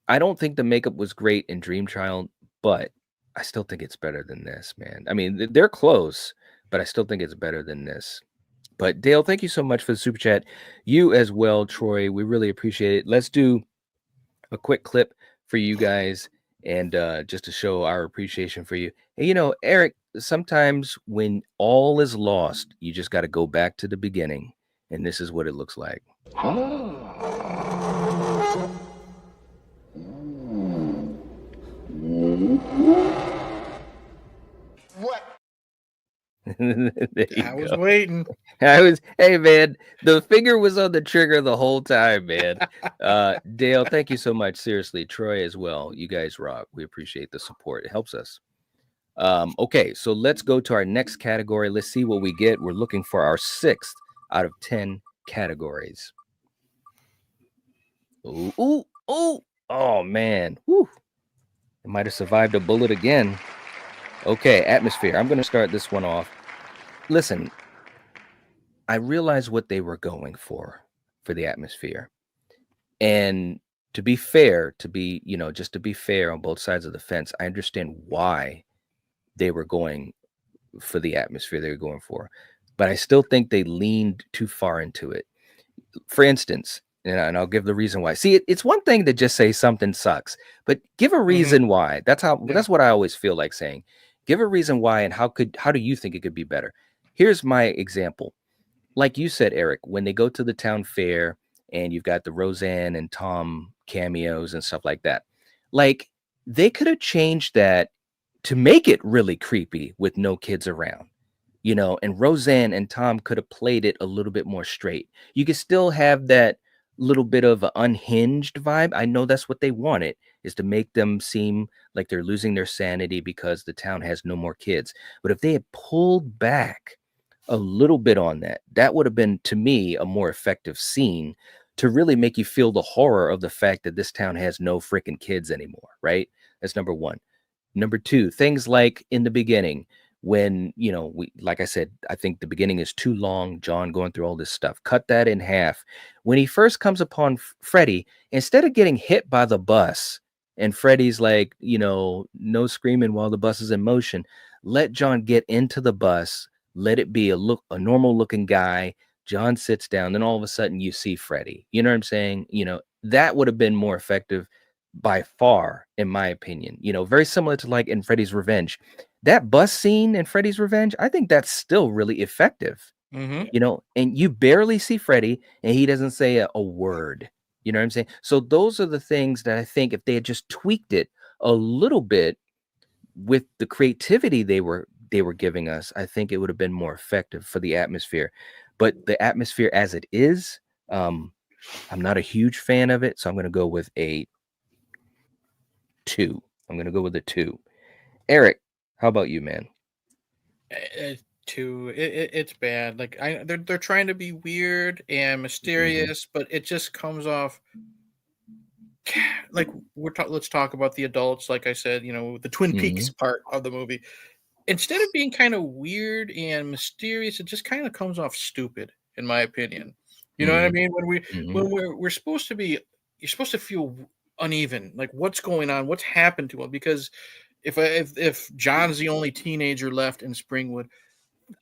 I don't think the makeup was great in Dream Child, but I still think it's better than this, man. I mean, they're close, but I still think it's better than this. But Dale, thank you so much for the super chat. You as well, Troy. We really appreciate it. Let's do a quick clip for you guys and just to show our appreciation for you. And you know, Eric, sometimes when all is lost, you just got to go back to the beginning. And this is what it looks like. What? There you I was go. waiting. Hey man, the finger was on the trigger the whole time, man. Dale, thank you so much. Seriously, Troy as well. You guys rock. We appreciate the support. It helps us. Okay, so let's go to our next category. Let's see what we get. We're looking for our 6th out of 10 categories. Ooh, ooh, ooh. Oh man. Woo. I might have survived a bullet again. Okay, atmosphere. I'm gonna start this one off. Listen, I realized what they were going for the atmosphere. And to be fair, to be, you know, just to be fair on both sides of the fence, I understand why they were going for the atmosphere they were going for. But I still think they leaned too far into it. For instance, and I'll give the reason why. See, it's one thing to just say something sucks, but give a Mhm. reason why. Yeah. That's what I always feel like saying. Give a reason why and how do you think it could be better? Here's my example. Like you said, Eric, when they go to the town fair and you've got the Roseanne and Tom cameos and stuff like that, like they could have changed that to make it really creepy with no kids around, you know, and Roseanne and Tom could have played it a little bit more straight. You could still have that little bit of an unhinged vibe. I know that's what they wanted, is to make them seem like they're losing their sanity because the town has no more kids. But if they had pulled back a little bit on that, that would have been, to me, a more effective scene to really make you feel the horror of the fact that this town has no freaking kids anymore, right? That's number one. Number two, things like in the beginning, when, you know, like I said, I think the beginning is too long, John going through all this stuff. Cut that in half. When he first comes upon Freddy, instead of getting hit by the bus and Freddy's like, you know, no screaming while the bus is in motion, let John get into the bus, let it be a normal looking guy. John sits down, then all of a sudden you see Freddy. You know what I'm saying? You know, that would have been more effective by far, in my opinion. You know, very similar to like in Freddy's Revenge. That bus scene in Freddy's Revenge, I think that's still really effective. Mhm. You know, and you barely see Freddy and he doesn't say a word. You know what I'm saying? So those are the things that I think if they had just tweaked it a little bit with the creativity they were giving us, I think it would have been more effective for the atmosphere. But the atmosphere as it is, I'm not a huge fan of it, so I'm going to go with a 2. I'm going to go with a 2. Eric, how about you, man? It's bad. Like they're trying to be weird and Mhm, mysterious, but it just comes off like let's talk about the adults. Like I said, you know, the Twin Peaks mhm, part of the movie. Instead of being kind of weird and mysterious, it just kind of comes off stupid, in my opinion. You know what I mhm, mean? mhm. When we're supposed to be, you're supposed to feel uneven. Like what's going on? What's happened to him? Because if John's the only teenager left in Springwood,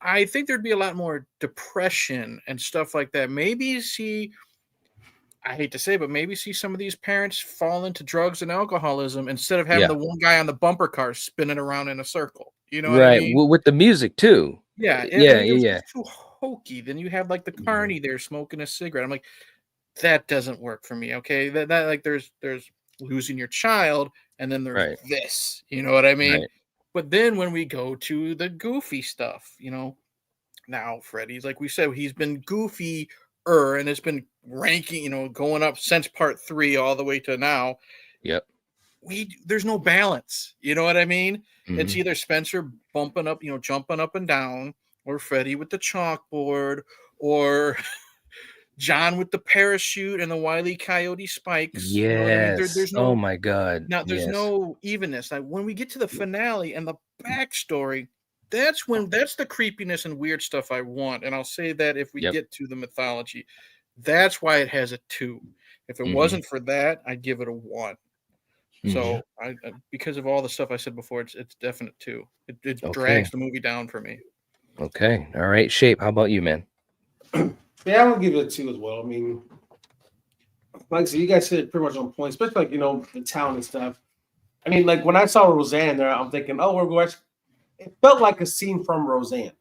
I think there'd be a lot more depression and stuff like that. Maybe see, I hate to say, but maybe see some of these parents fall into drugs and alcoholism instead of having Yeah, the one guy on the bumper car spinning around in a circle. You know what I right. mean? With the music too. Yeah, Yeah, it was yeah, just too hokey. Then you have like the yeah. carny there smoking a cigarette. I'm like, that doesn't work for me. Okay, that like there's losing your child, and then there's Right, this. You know what I mean? right. But then when we go to the goofy stuff, now Freddy's, like we said, he's been goofy and it's been ranking, going up since part 3 all the way to now. Yep. There's no balance. You know what I mean? It's Mhm. either Spencer bumping up, jumping up and down, or Freddy with the chalkboard, or John with the parachute and the Wile E. Coyote spikes. You know what I mean? Yes. There's Oh no my God. now there's Yes. no evenness. Like when we get to the finale and the backstory, that's the creepiness and weird stuff I want. And I'll say that if we Yep. get to the mythology, that's why it has a 2. If it Mhm. wasn't for that, I'd give it a 1. Mhm. So because of all the stuff I said before, it's definite 2. It Okay. drags the movie down for me. Okay. All right. Shape. How about you, man? Yeah, I'm gonna give it a 2 as well. I mean, like I said, you guys said it pretty much on point, especially like the town and stuff. I mean, like when I saw Roseanne there, I'm thinking, oh, we're going. It felt like a scene from Roseanne.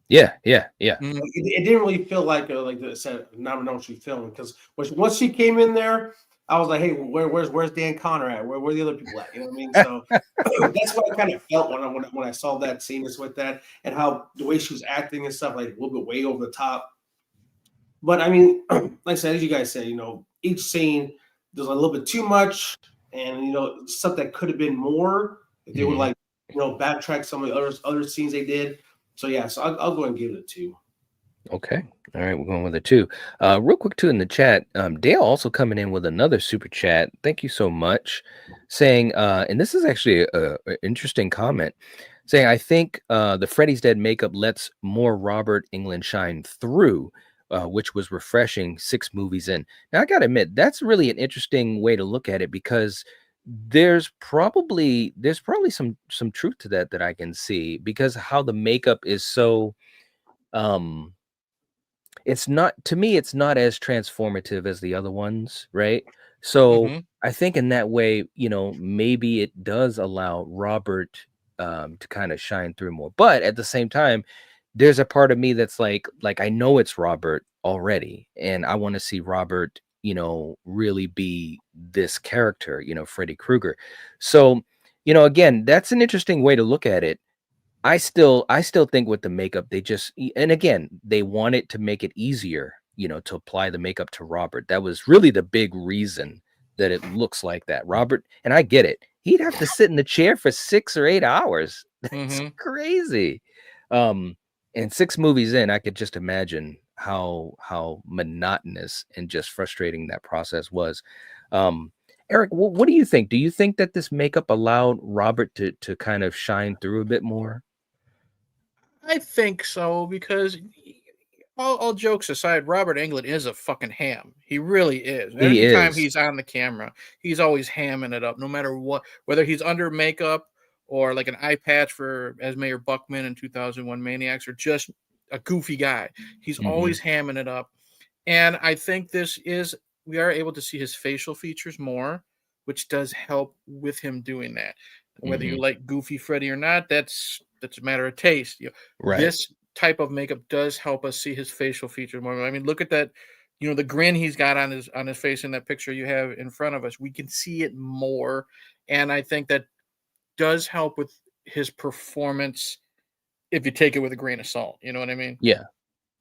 Yeah. Yeah. Yeah. Mhm. It didn't really feel like I said not she filmed because once she came in there, I was like, hey, where's Dan Connor at? Where are the other people at? You know what I mean? So that's what I kind of felt when I saw that scene is with that and how the way she was acting and stuff, like a little bit way over the top. But I mean, like I said, as you guys said, each scene there's a little bit too much, and stuff that could have been more if they would Mhm. like backtrack some of the other scenes they did. So yeah, so I'll go and give it a 2. Okay. All right. We're going with a 2. Real quick, too, in the chat, Dale also coming in with another super chat. Thank you so much. Saying, and this is actually a interesting comment, saying, I think the Freddy's Dead makeup lets more Robert Englund shine through, which was refreshing 6 movies in. Now, I got to admit, that's really an interesting way to look at it because there's probably some truth to that I can see because how the makeup is so um it's not to me, it's not as transformative as the other ones, right? So, Mhm. I think in that way, maybe it does allow Robert, to kinda shine through more, but at the same time, there's a part of me that's like, I know it's Robert already, and I wanna see Robert, really be this character, Freddy Krueger. So, again, that's an interesting way to look at it. I still think with the makeup, and again, they wanted to make it easier, to apply the makeup to Robert. That was really the big reason that it looks like that. Robert, and I get it. He'd have to sit in the chair for 6 or 8 hours. That's Mhm. crazy. Um, and 6 movies in, I could just imagine how monotonous and just frustrating that process was. Um, Eric, what do you think? Do you think that this makeup allowed Robert to kind of shine through a bit more? I think so because all jokes aside, Robert Englund is a fucking ham. He really is. He Anytime is. he's on the camera, he's always hamming it up, no matter what, whether he's under makeup or like an eye patch for as Mayor Buckman in 2001 Maniacs, or just a goofy guy. He's Mhm, always hamming it up. And I think we are able to see his facial features more, which does help with him doing that. Whether you mhm. like Goofy Freddy or not, that's a matter of taste. Right. This type of makeup does help us see his facial features more. I mean, look at that, the grin he's got on his face in that picture you have in front of us. We can see it more, and I think that does help with his performance if you take it with a grain of salt. You know what I mean? Yeah,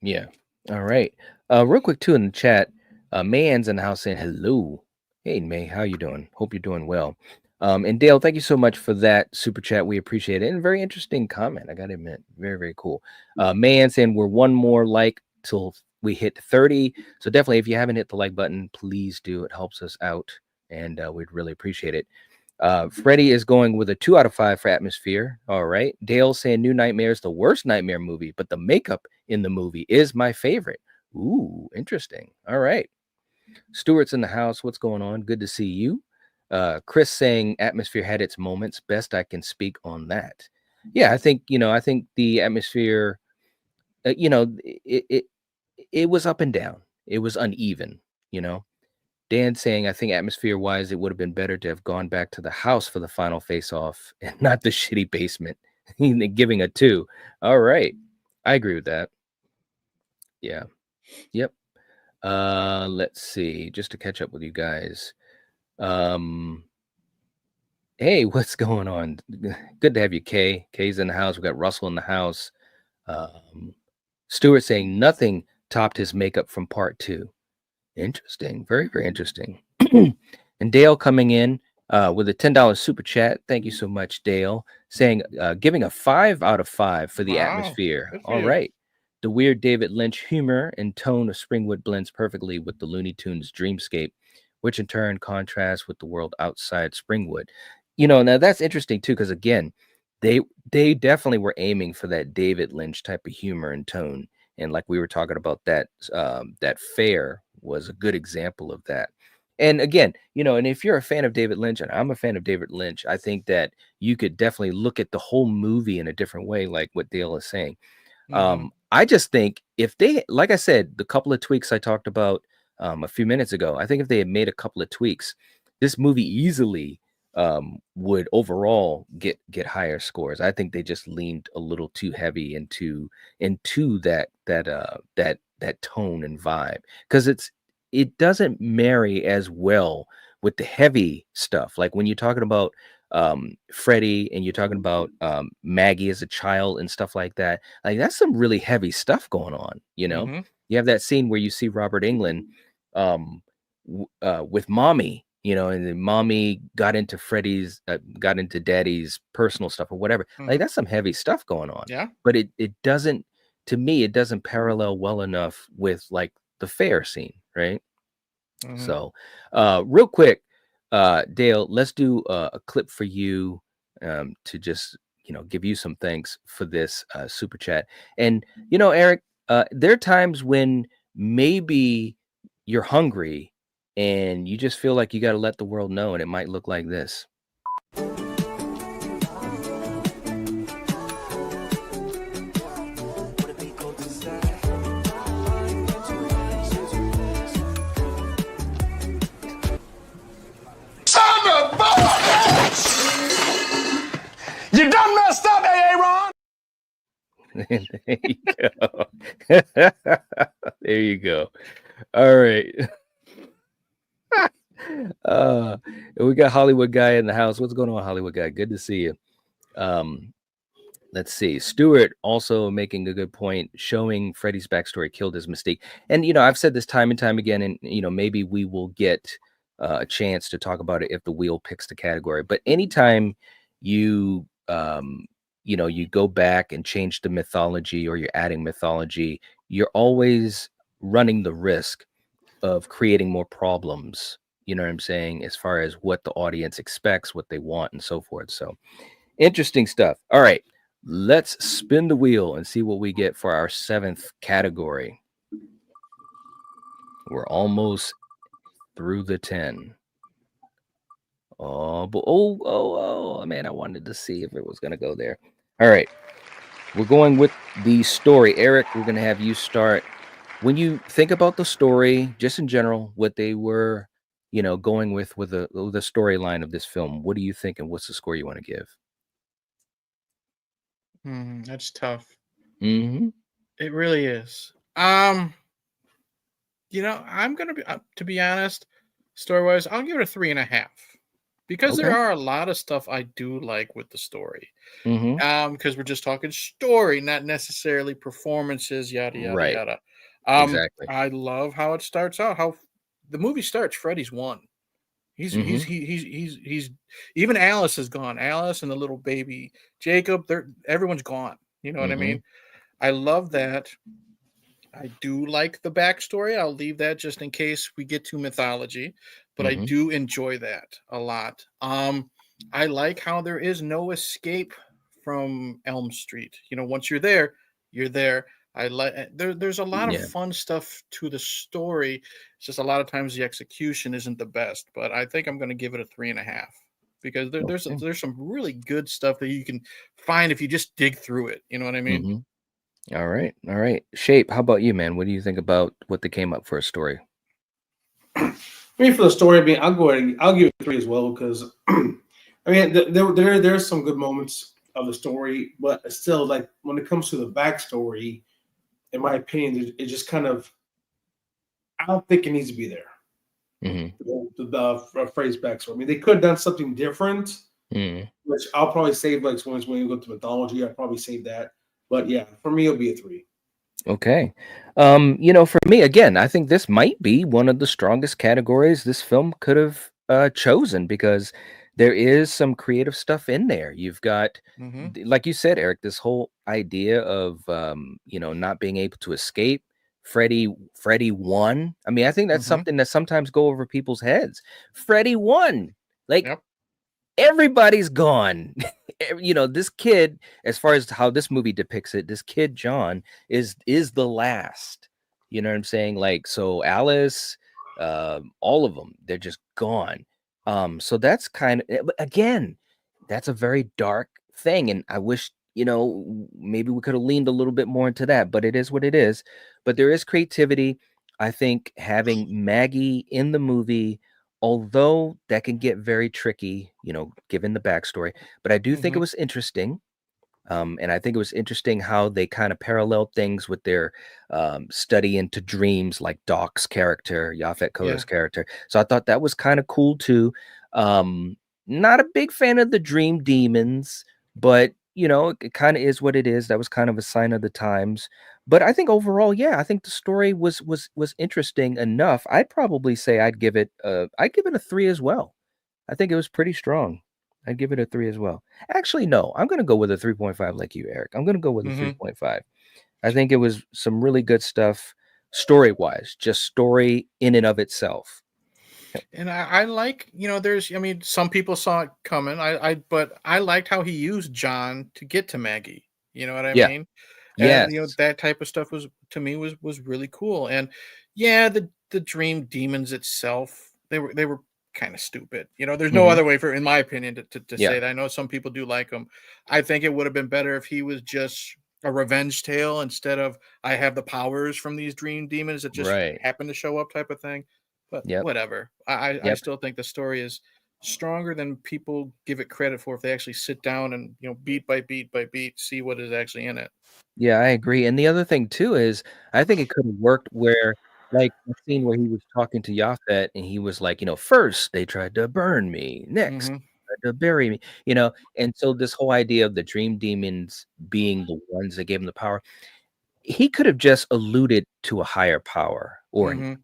yeah. All right. Real quick too in the chat, Mayann's in the house saying hello. Hey May, how you doing? Hope you're doing well. And Dale, thank you so much for that super chat. We appreciate it. And very interesting comment. I gotta admit, very, very cool. Mayann saying we're one more like till we hit 30. So definitely if you haven't hit the like button, please do. It helps us out and we'd really appreciate it. Freddie is going with a 2 out of 5 for atmosphere. All right. Dale saying New Nightmare is the worst nightmare movie, but the makeup in the movie is my favorite. Ooh, interesting. All right. Stewart's in the house. What's going on? Good to see you. Chris saying atmosphere had its moments. Best I can speak on that. Yeah, I think the atmosphere, it was up and down. It was uneven, you know. Dan saying, I think atmosphere wise, it would have been better to have gone back to the house for the final face off and not the shitty basement. Giving a 2. All right. I agree with that. Yeah. Yep. Let's see. Just to catch up with you guys. Um, Hey, what's going on? Good to have you, Kay. Kay's in the house. We got Russell in the house. Um, Stuart saying nothing topped his makeup from part two. Interesting. Very, very interesting. And Dale coming in with a $10 super chat. Thank you so much, Dale. Saying, giving a 5 out of 5 for the Wow, atmosphere. good for All you. right. The weird David Lynch humor and tone of Springwood blends perfectly with the Looney Tunes dreamscape, which in turn contrasts with the world outside Springwood. Now that's interesting too, because again, they they definitely were aiming for that David Lynch type of humor and tone. And like we were talking about, that fair was a good example of that. And again, and if you're a fan of David Lynch, and I'm a fan of David Lynch, I think that you could definitely look at the whole movie in a different way, like what Dale is saying. Hmm. I just think if they, like I said, the couple of tweaks I talked about a few minutes ago, I think if they had made a couple of tweaks, this movie easily would overall get higher scores. I think they just leaned a little too heavy into that tone and vibe, because it doesn't marry as well with the heavy stuff. Like when you're talking about Freddy and you're talking about Maggie as a child and stuff like that. Like that's some really heavy stuff going on. Hmm. You have that scene where you see Robert Englund with mommy, and then mommy got into daddy's personal stuff or whatever. Like Hmm. that's some heavy stuff going on. Yeah. But it doesn't, to me, it doesn't parallel well enough with like the fair scene, right? Hmm. So, real quick, Dale, let's do a clip for you to just give you some thanks for this super chat. And Eric, there are times when maybe you're hungry and you just feel like you got to let the world know, and it might look like this. Son of a You done messed up, Aaron! There you go. There you go. All right. We got Hollywood guy in the house. What's going on, Hollywood guy? Good to see you. Let's see. Stuart also making a good point, showing Freddy's backstory killed his mystique. And I've said this time and time again, and maybe we will get a chance to talk about it if the wheel picks the category. But anytime you you go back and change the mythology, or you're adding mythology, you're always running the risk of creating more problems. You know what I'm saying? As far as what the audience expects, what they want, and so forth. So interesting stuff. All right, let's spin the wheel and see what we get for our 7th category. We're almost through the 10. Oh, man, I wanted to see if it was going to go there. All right, we're going with the story. Eric, we're going to have you start. When you think about the story, just in general, what they were, going with the storyline of this film, what do you think, and what's the score you want to give? That's tough. Mm-hmm. It really is. I'm gonna be to be honest, story wise, I'll give it a 3.5 because there Okay. are a lot of stuff I do like with the story. Mm-hmm. Because we're just talking story, not necessarily performances, yada yada Right. yada. Exactly. I love how it starts out. How the movie starts. Freddy's won. Mm-hmm. He's even Alice is gone. Alice and the little baby Jacob. Everyone's gone. You know what I Mm-hmm. mean? I love that. I do like the backstory. I'll leave that just in case we get to mythology, but I Mm-hmm. do enjoy that a lot. I like how there is no escape from Elm Street. Once you're there, you're there. I like there's a lot of Yeah. fun stuff to the story. It's just a lot of times the execution isn't the best, but I think I'm going to give it a 3.5 because Okay. there's some really good stuff that you can find if you just dig through it. You know what I mean? Mm-hmm. All right. All right. Shape, how about you, man? What do you think about what they came up for a story? I mean, for the story, I mean, I'll go ahead and I'll give it 3 as well because I mean, there's some good moments of the story, but still, like when it comes to the backstory, in my opinion, it just kind of I don't think it needs to be there. Mm-hmm. The phrase backstory. I mean, they could have done something different, Mm. which I'll probably save like when you go to mythology. I'll probably save that. But yeah, for me, it'll be a 3. Okay. For me, again, I think this might be one of the strongest categories this film could have chosen because there is some creative stuff in there. You've got, Mm-hmm. like you said, Eric, this whole idea of not being able to escape. Freddy won. I mean, I think that's Mm-hmm. something that sometimes go over people's heads. Freddy won. Like Yep. everybody's gone. This kid, as far as how this movie depicts it, this kid John is the last. You know what I'm saying? Like, so Alice, all of them, they're just gone. So that's kind of, again, that's a very dark thing, and I wish maybe we could have leaned a little bit more into that, but it is what it is. But there is creativity. I think having Maggie in the movie, although that can get very tricky, given the backstory, but I do think it Mm-hmm. was interesting. And I think it was interesting how they kind of paralleled things with their study into dreams, like Doc's character, Yaphet Yeah. Kotto's character. So I thought that was kind of cool too. Not a big fan of the dream demons, but it kind of is what it is. That was kind of a sign of the times. But I think overall, yeah, I think the story was interesting enough. I'd probably say I'd give it a 3 as well. I think it was pretty strong. I'd give it a 3 as well. Actually, no, I'm gonna go with a 3.5 like you, Eric. I'm gonna go with a Mm-hmm. 3.5. I think it was some really good stuff story-wise, just story in and of itself. Yep. And I like, I mean, some people saw it coming. But I liked how he used John to get to Maggie. You know what I Yeah. mean? And Yes. that type of stuff was, to me, was really cool. And yeah, the dream demons itself, they were kind of stupid. There's no Mhm. other way for, in my opinion, to Yeah. say that. I know some people do like them. I think it would have been better if he was just a revenge tale instead of I have the powers from these dream demons that just Right. happen to show up type of thing. But Yep. whatever. I Yep. still think the story is stronger than people give it credit for if they actually sit down and beat by beat by beat see what is actually in it. Yeah, I agree, and the other thing too is I think it could have worked where, like, the scene where he was talking to Yaphet and he was like, "First they tried to burn me, next Mhm. tried to bury me," and so this whole idea of the dream demons being the ones that gave him the power, he could have just alluded to a higher power Mhm.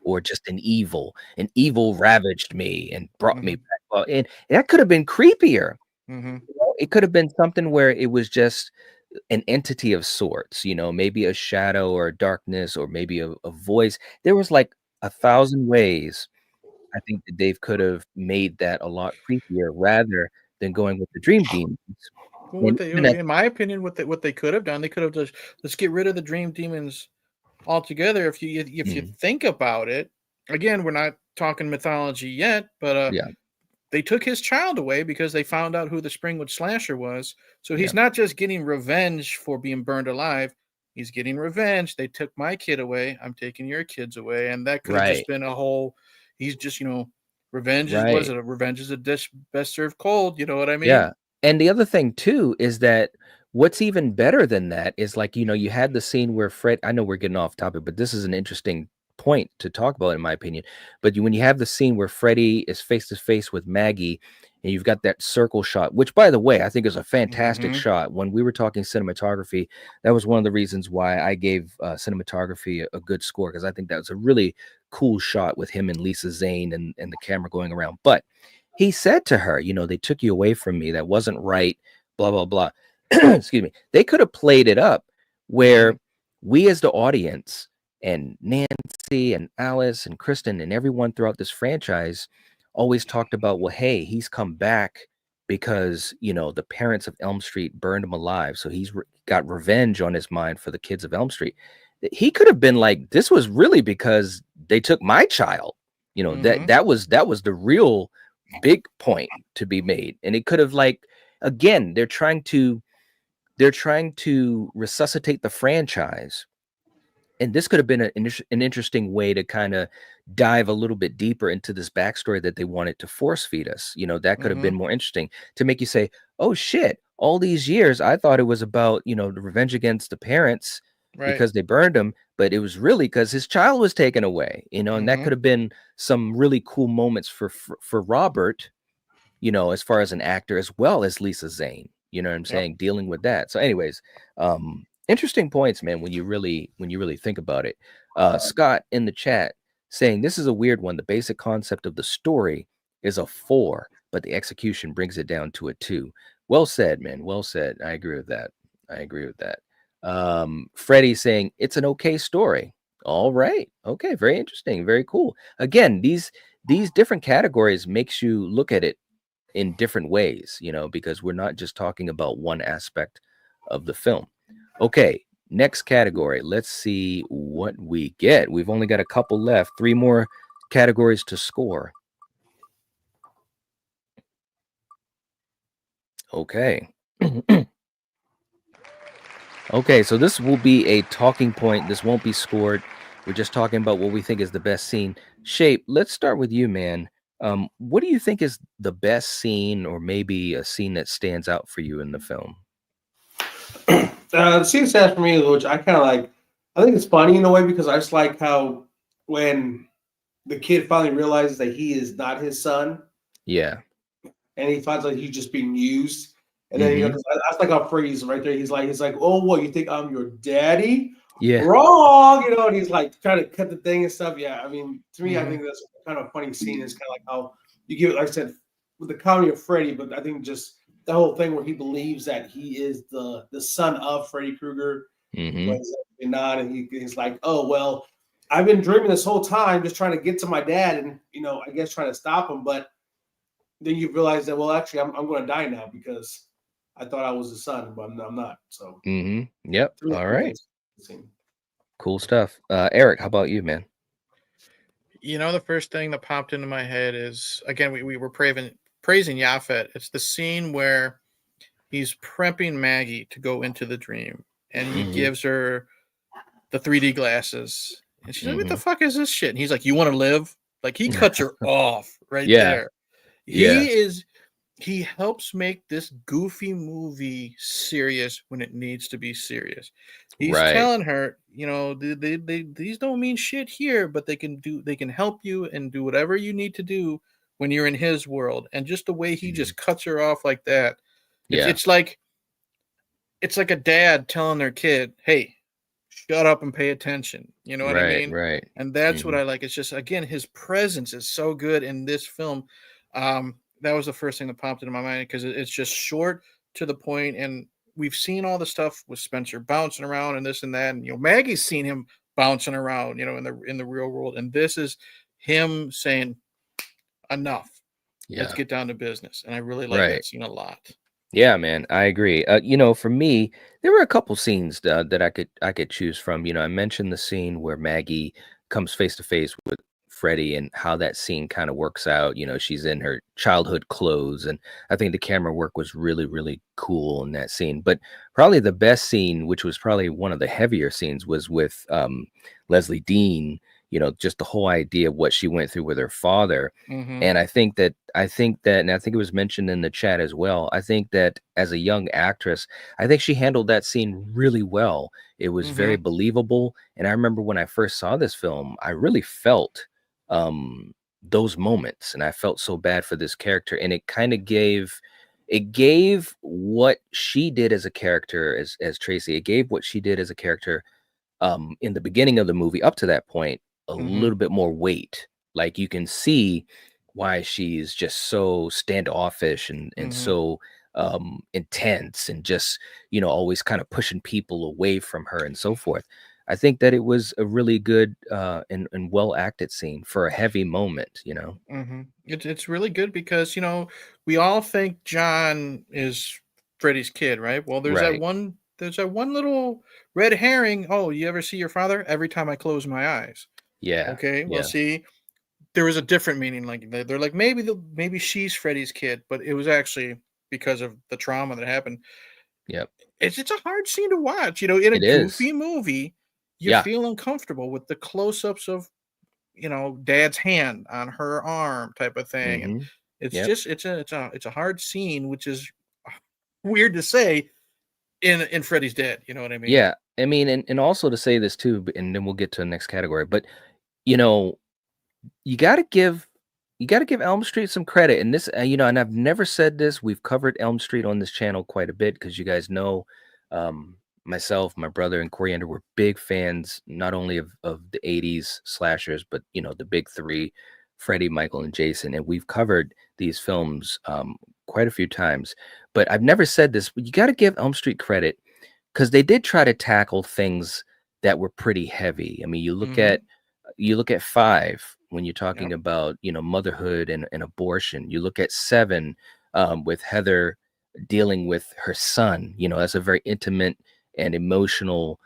or just an evil. An evil ravaged me and brought me Mhm. back, well, and that could have been creepier. Mhm. It could have been something where it was just an entity of sorts, maybe a shadow or a darkness or maybe a voice. There was like 1,000 ways I think that Dave could have made that a lot creepier rather than going with the dream demons. Well, And even at in my opinion, what they could have done, they could have just let's get rid of the dream demons altogether. If you mm, think about it, again, we're not talking mythology yet, but yeah, they took his child away because they found out who the Springwood Slasher was. So yeah, he's not just getting revenge for being burned alive. He's getting revenge. They took my kid away. I'm taking your kids away, and that could have just right, been a whole. He's just revenge is was right. it a revenge is a dish best served cold. You know what I mean? Yeah, and the other thing too is that what's even better than that is, like, you had the scene where Fred I know we're getting off topic, but this is an interesting point to talk about in my opinion. But when you have the scene where Freddy is face to face with Maggie and you've got that circle shot, which by the way, I think is a fantastic Mm-hmm. shot. When we were talking cinematography, that was one of the reasons why I gave cinematography a good score because I think that was a really cool shot with him and Lisa Zane and the camera going around. But he said to her, they took you away from me. That wasn't right, blah, blah, blah. Excuse me. They could have played it up Mm-hmm. where we as the audience and Nancy and Alice and Kristen and everyone throughout this franchise always talked about, well, hey, he's come back because, the parents of Elm Street burned him alive. So he's got revenge on his mind for the kids of Elm Street. He could have been like, this was really because they took my child. That Mm-hmm. that was the real big point to be made. And it could have, like, again, they're trying to resuscitate the franchise, and this could have been an interesting way to kind of dive a little bit deeper into this backstory that they wanted to force feed us. That could have Mm-hmm. been more interesting to make you say, oh shit, all these years I thought it was about, the revenge against the parents Right. because they burned him, but it was really because his child was taken away, and that Mm-hmm. could have been some really cool moments for Robert as far as an actor, as well as Lisa Zane. You know what I'm Yep. saying? Dealing with that. So, anyways, interesting points, man, when you really think about it. Scott in the chat saying this is a weird one. The basic concept of the story is a 4, but the execution brings it down to a 2. Well said, man. Well said. I agree with that. Freddie saying it's an okay story. All right. Okay. Very interesting. Very cool. Again, these different categories makes you look at it in different ways, because we're not just talking about one aspect of the film. Okay. Next category. Let's see what we get. We've only got a couple left. 3 more categories to score. Okay. Okay, so this will be a talking point. This won't be scored. We're just talking about what we think is the best scene. Shape, let's start with you, man. What do you think is the best scene, or maybe a scene that stands out for you in the film? The scene stands for me, which I kind of like. I think it's funny in a way because I just like how when the kid finally realizes that he is not his son, Yeah. and he finds out he's just being used. And then that's like how Freddy's right there. He's like, oh, what, you think I'm your daddy? Yeah. Wrong, and he's like trying to cut the thing and stuff. Yeah, I mean, to me, I think that's kind of a funny scene. It's kind of like how you give it, like I said, with the comedy of Freddy, but I think just the whole thing where he believes that he is the son of Freddy Krueger, when he's not, and he's like, oh well, I've been dreaming this whole time, just trying to get to my dad, and I guess trying to stop him, but then you realize that, well, actually, I'm going to die now because I thought I was his son, but I'm not. So, Yep. All right. Cool stuff. Eric, how about you, man? The first thing that popped into my head is, again, we were praising Yaphet. It's the scene where he's prepping Maggie to go into the dream, and he gives her the 3D glasses, and she's like, "What the fuck is this shit?" And he's like, "You want to live?" Like, he cuts her off right there. He helps make this goofy movie serious when it needs to be serious. He's telling her, these don't mean shit here, but they can help you and do whatever you need to do when you're in his world. And just the way he just cuts her off like that, it's like a dad telling their kid, "Hey, shut up and pay attention." You know what I mean? Right. And that's what I like. It's just, again, his presence is so good in this film. That was the first thing that popped into my mind because it's just short, to the point, and we've seen all the stuff with Spencer bouncing around and this and that, and Maggie's seen him bouncing around, in the real world, and this is him saying, "Enough, let's get down to business." And I really like that scene a lot. Yeah, man, I agree. For me, there were a couple scenes that I could choose from. I mentioned the scene where Maggie comes face to face with Freddy and how that scene kind of works out. She's in her childhood clothes, and I think the camera work was really, really cool in that scene. But probably the best scene, which was probably one of the heavier scenes, was with Leslie Dean. Just the whole idea of what she went through with her father. And I think that, and I think it was mentioned in the chat as well, I think that as a young actress, I think she handled that scene really well. It was very believable. And I remember when I first saw this film, I really felt those moments, and I felt so bad for this character. And it kind of gave what she did as a character, as Tracy, it gave what she did as a character in the beginning of the movie up to that point a little bit more weight. Like, you can see why she's just so standoffish and so intense, and just always kind of pushing people away from her and so forth. I think that it was a really good and well acted scene for a heavy moment. It's really good because we all think John is Freddy's kid, right? Well, there's that one little red herring. Oh, you ever see your father? Every time I close my eyes. Yeah. Okay. Well, see, there was a different meaning. Like, they're like, maybe she's Freddy's kid, but it was actually because of the trauma that happened. Yep. It's a hard scene to watch. In a goofy movie, you feel uncomfortable with the close-ups of dad's hand on her arm type of thing. And it's just it's a hard scene, which is weird to say in Freddy's Dead. You know what I mean? Yeah. I mean, and also to say this too, and then we'll get to the next category, but you got to give you got to give Elm Street some credit. And this, and I've never said this. We've covered Elm Street on this channel quite a bit because you guys know, myself, my brother, and Coriander were big fans not only of the '80s slashers, but the big three, Freddy, Michael, and Jason. And we've covered these films quite a few times. But I've never said this, but you got to give Elm Street credit because they did try to tackle things that were pretty heavy. I mean, you look at 5 when you're talking Yep. about motherhood and abortion. You look at 7 with Heather dealing with her son. That's a very intimate and emotional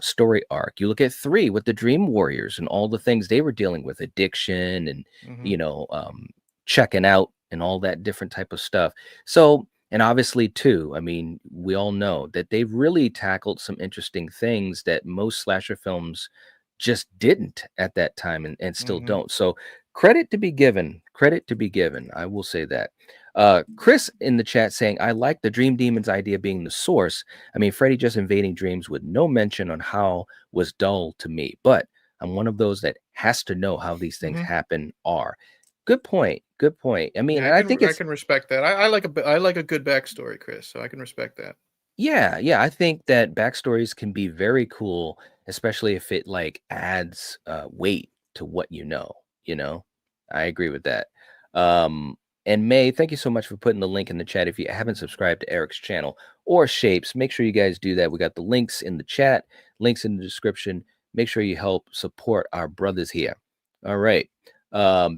story arc. You look at 3 with the Dream Warriors and all the things they were dealing with, addiction and Mhm. checking out and all that different type of stuff. So, and obviously 2, I mean, we all know that they've really tackled some interesting things that most slasher films just didn't at that time and still Mhm. don't. So credit to be given. Credit to be given. I will say that. Chris in the chat saying, I like the Dream Demons idea being the source. I mean, Freddy just invading dreams with no mention on how was dull to me, but I'm one of those that has to know how these things Mhm. happen are. Good point. Good point. I mean, Yeah, and I think I it's can respect that. I like a good backstory, Chris. So I can respect that. yeah, I think that backstories can be very cool, especially if it like adds weight to what you know. I agree with that. And May, thank you so much for putting the link in the chat. If you haven't subscribed to Eric's channel or Shapes, make sure you guys do that. We got the links in the chat, links in the description. Make sure you help support our brothers here. All right.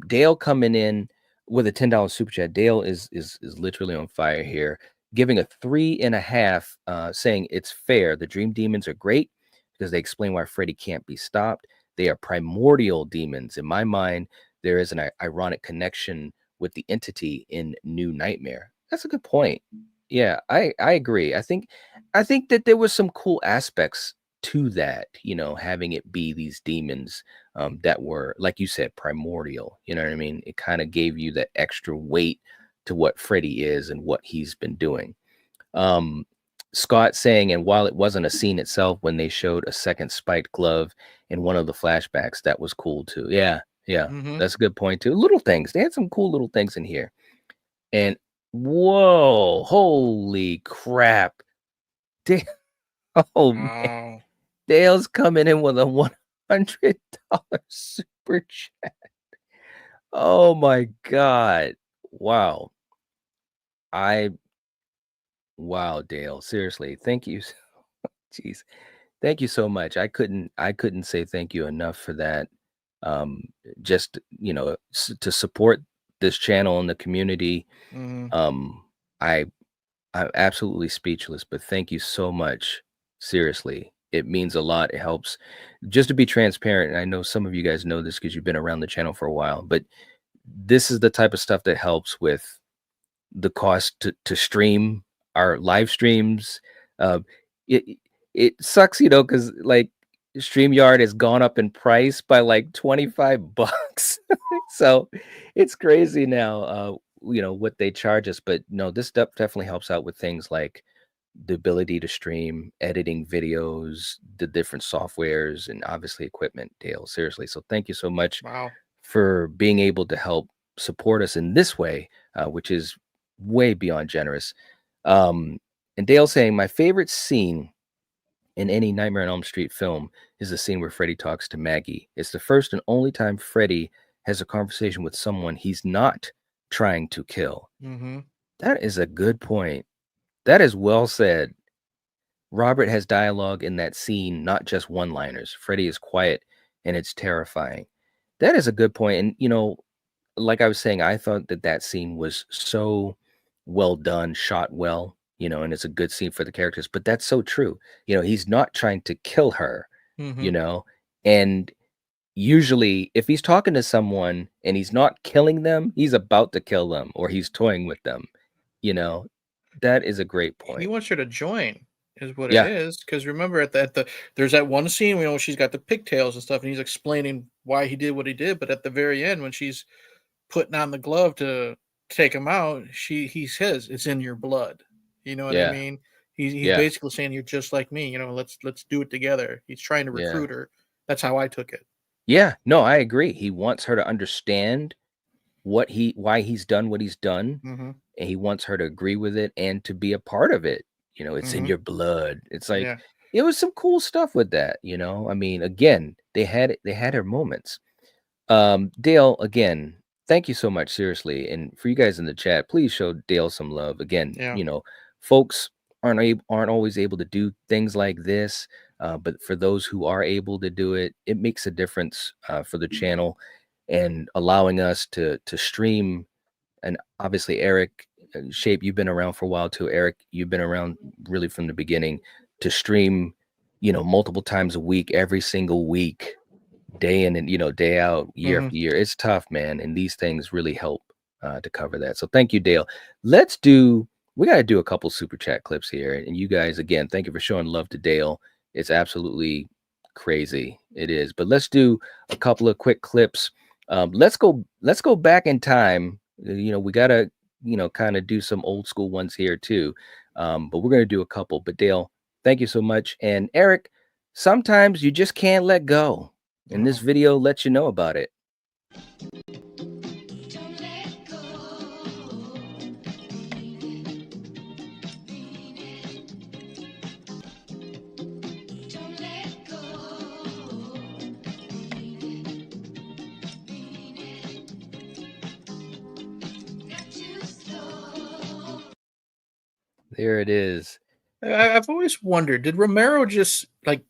Dale coming in with a $10 super chat. Dale is literally on fire here, giving a 3.5, saying it's fair. The Dream Demons are great because they explain why Freddy can't be stopped. They are primordial demons. In my mind, there is an ironic connection with the entity in New Nightmare. That's a good point. Yeah, I agree. I think that there was some cool aspects to that, having it be these demons that were, like you said, primordial. You know what I mean? It kind of gave you that extra weight to what Freddy is and what he's been doing. Um, Scott saying, and while it wasn't a scene itself, when they showed a second spiked glove in one of the flashbacks, that was cool too. Yeah, Mhm. that's a good point too. Little things. They had some cool little things in here. And whoa, holy crap. Da- oh man, Wow. Dale's coming in with a $100 super chat. Oh my God. Wow. I Wow, Dale. Seriously, thank you. Jeez. Thank you so much. I couldn't say thank you enough for that. Um, just, to support this channel and the community. Mhm. Um, I I'm absolutely speechless, but thank you so much. Seriously. It means a lot. It helps. Just to be transparent, and I know some of you guys know this because you've been around the channel for a while, but this is the type of stuff that helps with the cost to stream our live streams. It it sucks, because like StreamYard has gone up in price by like 25 bucks. So it's crazy now, what they charge us. But no, this stuff definitely helps out with things like the ability to stream, editing videos, the different softwares, and obviously equipment, Dale. Seriously. So thank you so much Wow. for being able to help support us in this way, which is way beyond generous. Um, and Dale saying, my favorite scene in any Nightmare on Elm Street film is the scene where Freddy talks to Maggie. It's the first and only time Freddy has a conversation with someone he's not trying to kill. Mhm. That is a good point. That is well said. Robert has dialogue in that scene, not just one liners. Freddy is quiet and it's terrifying. That is a good point. And, like I was saying, I thought that scene was so well done, shot well, and it's a good scene for the characters. But that's so true. He's not trying to kill her, you Mhm. know, and usually if he's talking to someone and he's not killing them, he's about to kill them or he's toying with them, you know. That is a great He point. wants her to join, is what it Yeah, is. Because remember at the there's that one scene, she's got the pigtails and stuff, and he's explaining why he did what he did, but at the very end, when she's putting on the glove to take him out, he says, "It's in your blood." You know what I yeah, mean? He's yeah, basically saying, "You're just like me, let's do it together." He's trying to yeah. recruit her. That's how I took it. Yeah, no, I agree. He wants her to understand, why he's done what he's done, Mm-hmm. and he wants her to agree with it and to be a part of it. It's in Mm-hmm. your blood. It's like Yeah. it was some cool stuff with that. I mean, again, they had their moments. Dale, again, thank you so much, seriously. And for you guys in the chat, please show Dale some love. Again, Yeah. folks aren't always able to do things like this. But for those who are able to do it, it makes a difference for the channel and allowing us to stream. And obviously, Eric, Shape, you've been around for a while too. Eric, you've been around really from the beginning to stream, multiple times a week, every single week, day in and day out, year Mm-hmm. after year. It's tough, man, and these things really help to cover that. So thank you, Dale. We got to do a couple super chat clips here, and you guys, again, thank you for showing love to Dale. It's absolutely crazy. It is. But let's do a couple of quick clips. Let's go back in time. We gotta kind of do some old school ones here too. But we're gonna do a couple. But Dale, thank you so much. And Eric, sometimes you just can't let go. And this video lets you know about it. There it is. I've always wondered, did Romero just like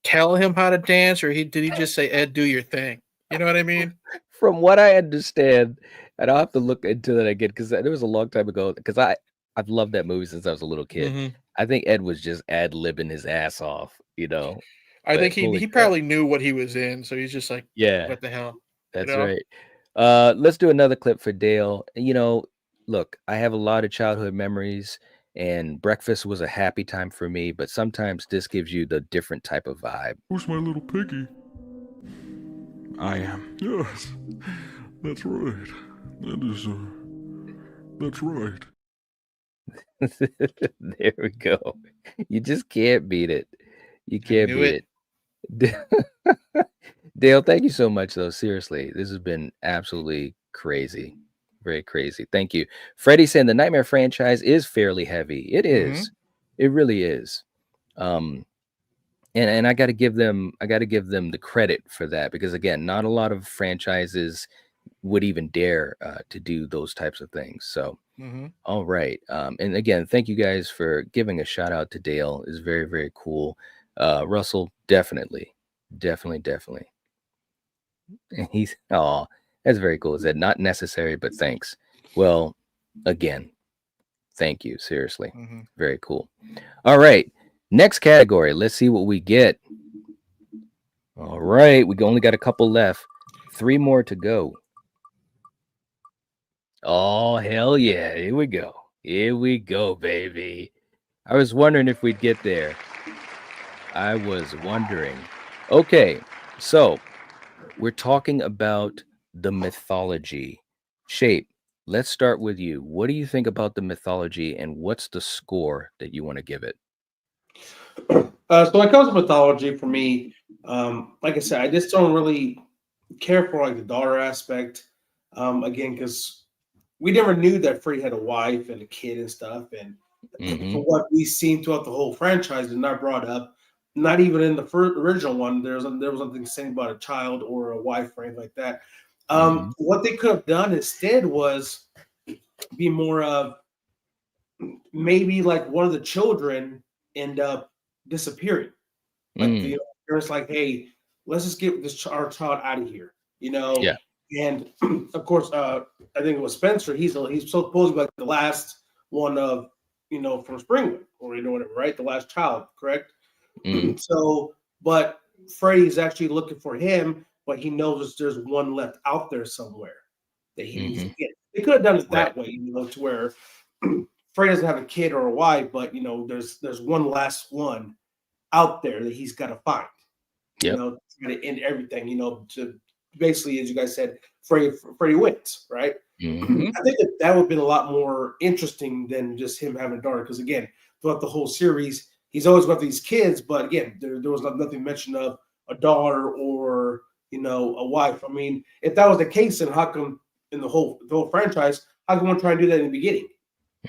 tell him how to dance, or did he just say, Ed, do your thing? You know what I mean? From what I understand, and I'll have to look into that again because it was a long time ago. Because I've loved that movie since I was a little kid. Mm-hmm. I think Ed was just ad-libbing his ass off, I But think holy he crap. probably knew what he was in, so he's just like, Yeah, what the hell? that's right. Let's do another clip for Dale. Look, I have a lot of childhood memories, and breakfast was a happy time for me, but sometimes this gives you the different type of vibe. Who's my little piggy? I am. Yes, that's right. That's right. There we go. You just can't beat it. You I can't knew beat it. Dale, thank you so much, though. Seriously, this has been absolutely crazy. Very crazy. Thank you. Freddie saying the Nightmare franchise is fairly heavy. It Mm-hmm. is. It really is. And I got to give them the credit for that, because again, not a lot of franchises would even dare to do those types of things. So Mm-hmm. all right. And again, thank you guys for giving a shout out to Dale. It's very, very cool. Russell, definitely. And that's very cool. Is that not necessary, but thanks. Well, again, thank you. Seriously. Mm-hmm. Very cool. All right. Next category. Let's see what we get. All right. We only got a couple left. 3 more to go. Oh, hell yeah. Here we go. Here we go, baby. I was wondering if we'd get there. I was wondering. Okay. So we're talking about the mythology. Shape, let's start with you. What do you think about the mythology, and what's the score that you want to give it? So when it comes to mythology, for me, like I said, I just don't really care for like the daughter aspect. Again, because we never knew that Freddy had a wife and a kid and stuff. And from what we've seen throughout the whole franchise, and not brought up, not even in the original one, there was nothing saying about a child or a wife or anything like that. What they could have done instead was be more of maybe like one of the children end up disappearing. Like the parents, like, hey, let's just get our child out of here, Yeah. And of course, I think it was Spencer. He's supposedly like the last one of from Springwood, or whatever, right? The last child, correct? So, but Freddy's actually looking for him, but he knows there's one left out there somewhere that he needs to get. They could have done it that way, to where Freddy doesn't have a kid or a wife, but there's one last one out there that he's got to find. To end everything. To basically, as you guys said, Freddy wins, right? I think that would have been a lot more interesting than just him having a daughter, because again, throughout the whole series, he's always got these kids, but again, there was nothing mentioned of a daughter or a wife. I mean, if that was the case, then how come in the whole franchise, how come one try and do that in the beginning?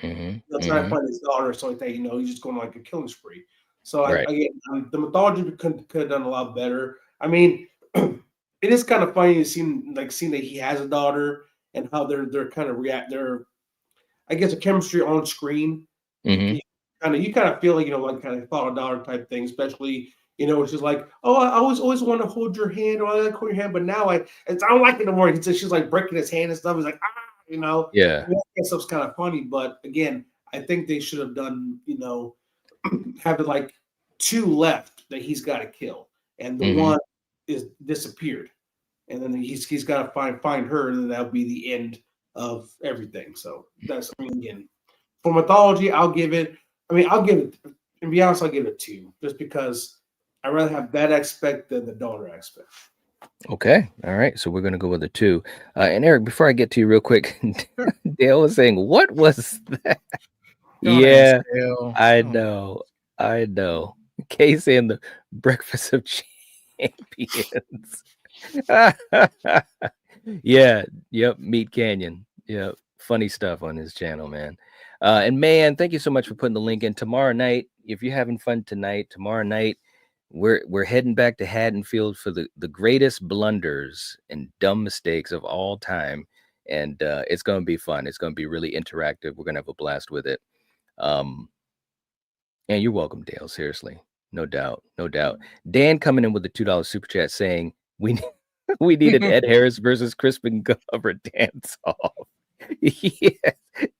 They'll try to find his daughter or something like that. You know, he's just going like a killing spree. So Right. the mythology could have done a lot better. I mean, it is kind of funny to seeing that he has a daughter and how they're kind of react. They're, I guess, a chemistry on screen. You kind of feel like, you know, like kind of father daughter type thing, especially, you know, it's just like, oh, I always want to hold your hand, or I like hold your hand, but now I don't like it no more. She's like breaking his hand and stuff. He's like, you know, Yeah. that stuff's kind of funny. But again, I think they should have done, you know, having like 2 left that he's got to kill, and the one is disappeared, and then he's got to find her, and then that'll be the end of everything. So that's, I mean, again, for mythology, I'll give it. To be honest, I'll give it 2, just because I'd rather have that aspect than the donor aspect. Okay. All right. So we're going to go with a 2. And Eric, before I get to you real quick, Dale was saying, what was that? Don't ask Yeah, Dale. I Oh, know. I know. Casey and the Breakfast of Champions. Yeah. Yep. Meat Canyon. Yep. Funny stuff on his channel, man. And man, thank you so much for putting the link in. Tomorrow night, if you're having fun tonight, tomorrow night, we're heading back to Haddonfield for the greatest blunders and dumb mistakes of all time. And it's gonna be fun. It's gonna be really interactive. We're gonna have a blast with it. And you're welcome, Dale. Seriously. No doubt. No doubt. Dan coming in with the $2 super chat saying we need an Ed Harris versus Crispin Glover dance off. Yeah,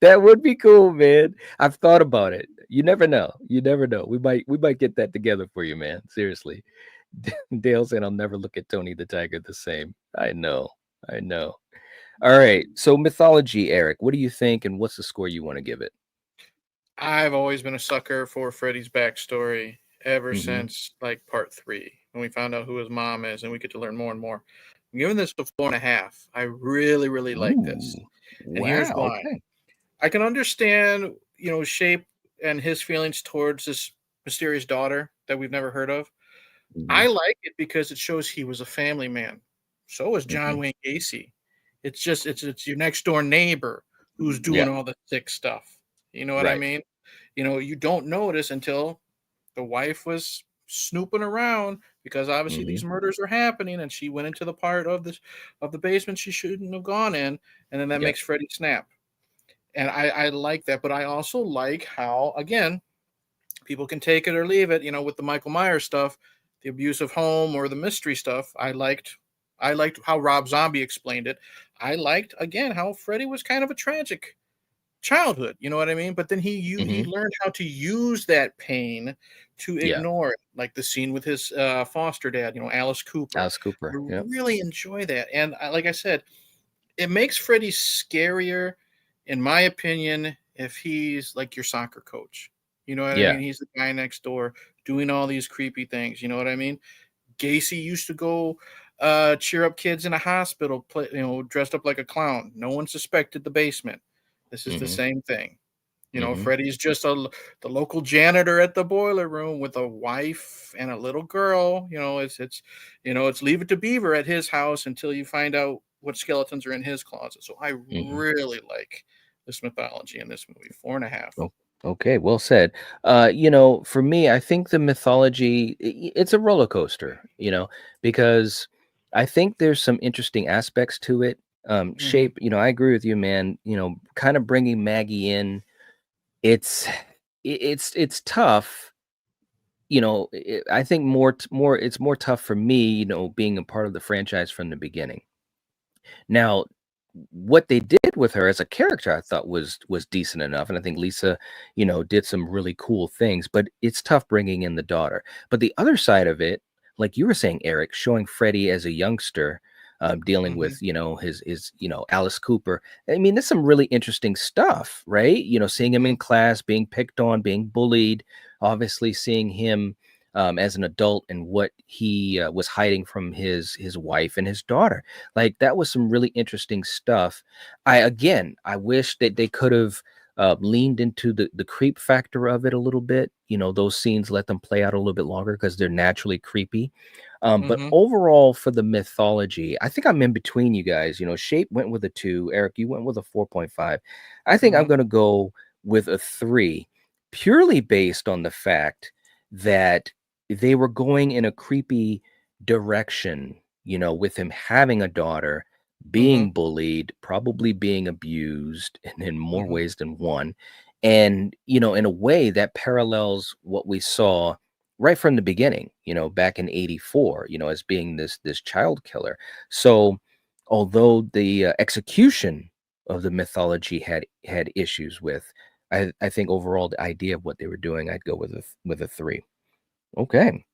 that would be cool, man. I've thought about it. You never know. You never know. We might get that together for you, man. Seriously. Dale saying I'll never look at Tony the Tiger the same. I know. I know. All right. So mythology, Eric, what do you think, and what's the score you want to give it? I've always been a sucker for Freddy's backstory ever since like part 3, when we found out who his mom is, and we get to learn more and more. I'm giving this a 4.5. I really, really like this, Ooh, and here's wow. why. Okay. I can understand, you know, Shape and his feelings towards this mysterious daughter that we've never heard of. I like it because it shows he was a family man. So was John Wayne Gacy. It's just it's your next door neighbor who's doing Yeah. all the sick stuff. You know what I Right. mean? You know, you don't notice until the wife was snooping around, because obviously these murders are happening, and she went into the part of the basement she shouldn't have gone in, and then that Yep. makes Freddy snap. And I like that, but I also like how, again, people can take it or leave it, you know, with the Michael Myers stuff, the abusive home or the mystery stuff. I liked how Rob Zombie explained it. I liked, again, how Freddy was kind of a tragic childhood, you know what I mean? But then he learned how to use that pain to Yeah. ignore it, like the scene with his foster dad, you know, Alice Cooper. Alice I Cooper. Yep. really enjoy that, and like I said, it makes Freddy scarier, in my opinion, if he's like your soccer coach. You know what I Yeah. mean? He's the guy next door doing all these creepy things. You know what I mean? Gacy used to go cheer up kids in a hospital, dressed up like a clown. No one suspected the basement. This is the same thing. You know, Freddy's just the local janitor at the boiler room with a wife and a little girl. You know, it's Leave It to Beaver at his house until you find out what skeletons are in his closet. So I really like this mythology in this movie. 4.5. Oh, okay, well said. For me, I think the mythology it's a roller coaster, because I think there's some interesting aspects to it. Shape, I agree with you, man. Kind of bringing Maggie in, it's it's tough. I think it's more tough for me, being a part of the franchise from the beginning. Now, what they did with her as a character, I thought was decent enough, and I think Lisa, did some really cool things. But it's tough bringing in the daughter. But the other side of it, like you were saying, Eric, showing Freddie as a youngster, dealing with his Alice Cooper. I mean, there's some really interesting stuff, right? Seeing him in class, being picked on, being bullied. Obviously, seeing him as an adult and what he was hiding from his wife and his daughter. Like that was some really interesting stuff. I wish that they could have leaned into the creep factor of it a little bit. You know, those scenes let them play out a little bit longer because they're naturally creepy. But Mm-hmm. overall, for the mythology, I think I'm in between you guys. You know, Shape went with a 2. Eric, you went with a 4.5. I think I'm Mm-hmm. going to go with a 3, purely based on the fact that they were going in a creepy direction, you know, with him having a daughter, Mm-hmm. being bullied, probably being abused, and in more Mm-hmm. ways than one. And, you know, in a way that parallels what we saw right from the beginning, you know, back in 84, you know, as being this child killer. So although the execution of the mythology had issues with, I think overall the idea of what they were doing, I'd go with a 3. Okay.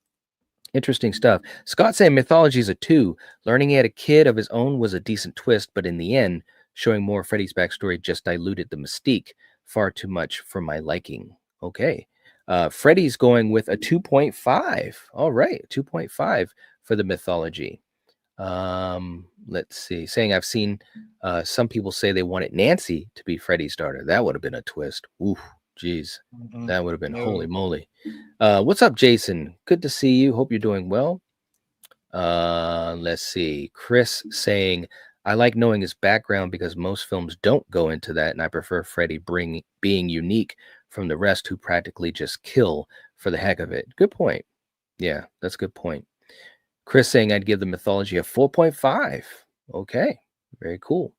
Interesting stuff. Scott saying mythology is a 2. Learning he had a kid of his own was a decent twist, but in the end, showing more of Freddy's backstory just diluted the mystique far too much for my liking. Okay. Freddy's going with a 2.5. All right, 2.5 for the mythology. Let's see. Saying I've seen some people say they wanted Nancy to be Freddy's daughter. That would have been a twist. Ooh, geez. Mm-hmm. That would have been holy No. moly. What's up, Jason? Good to see you. Hope you're doing well. Let's see. Chris saying, I like knowing his background because most films don't go into that, and I prefer Freddy being unique from the rest who practically just kill for the heck of it. Good point. Yeah, that's a good point. Chris saying I'd give the mythology a 4.5. Okay, very cool.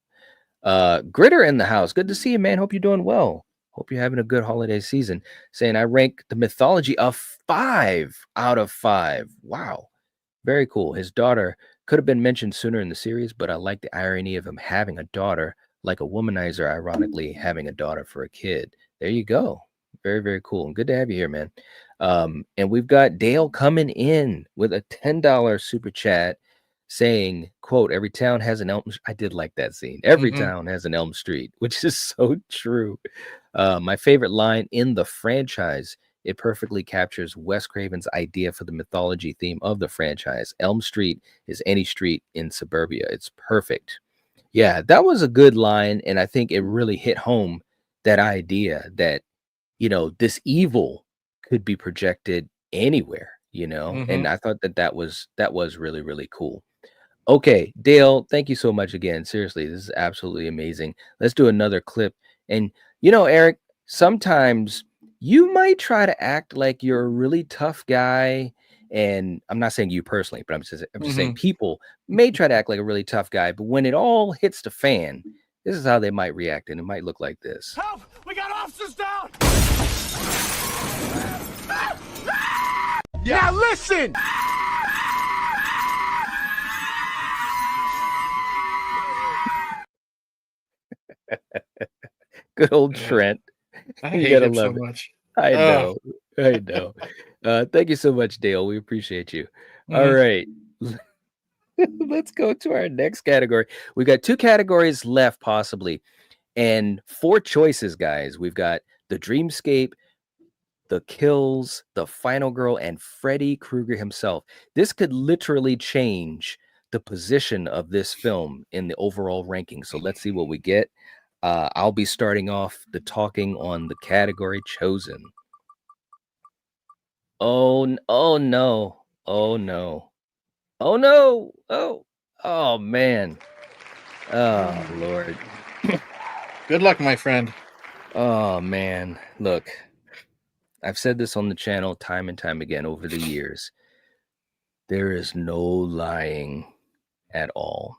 Gritter in the house. Good to see you, man. Hope you're doing well. Hope you're having a good holiday season. Saying I rank the mythology a 5 out of 5. Wow. Very cool. His daughter could have been mentioned sooner in the series, but I like the irony of him having a daughter, like a womanizer, ironically having a daughter for a kid. There you go. Very, very cool. And good to have you here, man. And we've got Dale coming in with a $10 super chat saying, quote, every town has an Elm. I did like that scene. Every Mm-hmm. town has an Elm Street, which is so true. My favorite line in the franchise, it perfectly captures Wes Craven's idea for the mythology theme of the franchise. Elm Street is any street in suburbia. It's perfect. Yeah, that was a good line. And I think it really hit home that idea that, you know, this evil could be projected anywhere, you know, Mm-hmm. and I thought that was really, really cool. Okay, Dale, thank you so much again. Seriously, this is absolutely amazing. Let's do another clip. And you know, Eric, sometimes you might try to act like you're a really tough guy. And I'm not saying you personally, but I'm just saying Mm-hmm. people may try to act like a really tough guy, but when it all hits the fan, this is how they might react, and it might look like this. Help! We got officers down! Now listen! Good old God, Trent. I You hate gotta him so love it. much. I Oh. know. I know. Thank you so much, Dale. We appreciate you. All Mm-hmm. right. Let's go to our next category. We got 2 categories left, possibly, and 4 choices, guys. We've got the Dreamscape, the Kills, the Final Girl, and Freddy Krueger himself. This could literally change the position of this film in the overall ranking. So let's see what we get. I'll be starting off the talking on the category chosen. Oh no. Oh no. Oh no. Oh man. Oh Lord. Good luck, my friend. Oh man. Look, I've said this on the channel time and time again over the years. There is no lying at all.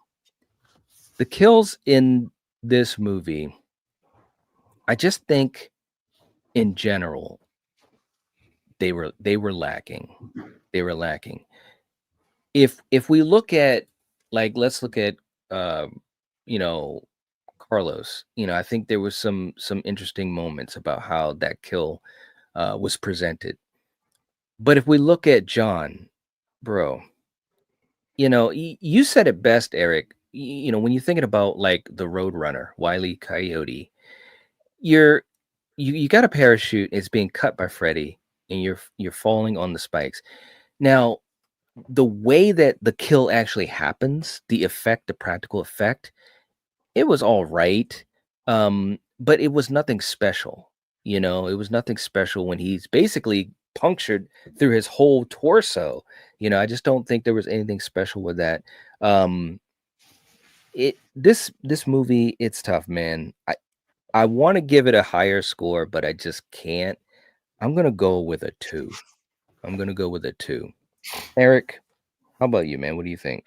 The kills in this movie, I just think in general, they were lacking. They were lacking. If we look at, like, let's look at you know, Carlos, you know, I think there was some interesting moments about how that kill was presented. But if we look at John, bro, you know, you said it best, Eric. You know, when you're thinking about like the Roadrunner, Wile E. Coyote, you're you got a parachute, it's being cut by Freddy, and you're falling on the spikes. Now, the way that the kill actually happens, the effect, the practical effect, it was all right. but it was nothing special. You know, it was nothing special when he's basically punctured through his whole torso. You know, I just don't think there was anything special with that. Um, this movie, it's tough, man. I want to give it a higher score, but I just can't. I'm gonna go with a 2. I'm gonna go with a 2. Eric, how about you, man? What do you think?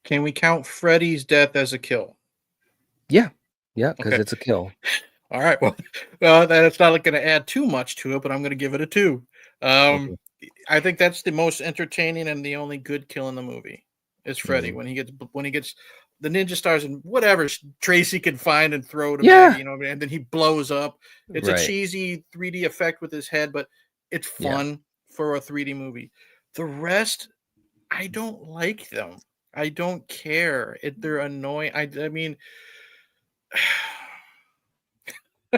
Can we count Freddy's death as a kill? Yeah, yeah, because Okay. it's a kill. All right. Well, that's not going to add too much to it, but I'm going to give it a 2. Okay. I think that's the most entertaining and the only good kill in the movie is Freddy Mhm. when he gets the ninja stars and whatever Tracy can find and throw to Yeah, Maggie, and then he blows up. It's a right. cheesy 3D effect with his head, but it's Yeah, fun for a 3D movie. The rest, I don't like them. I don't care. They're annoying. I mean,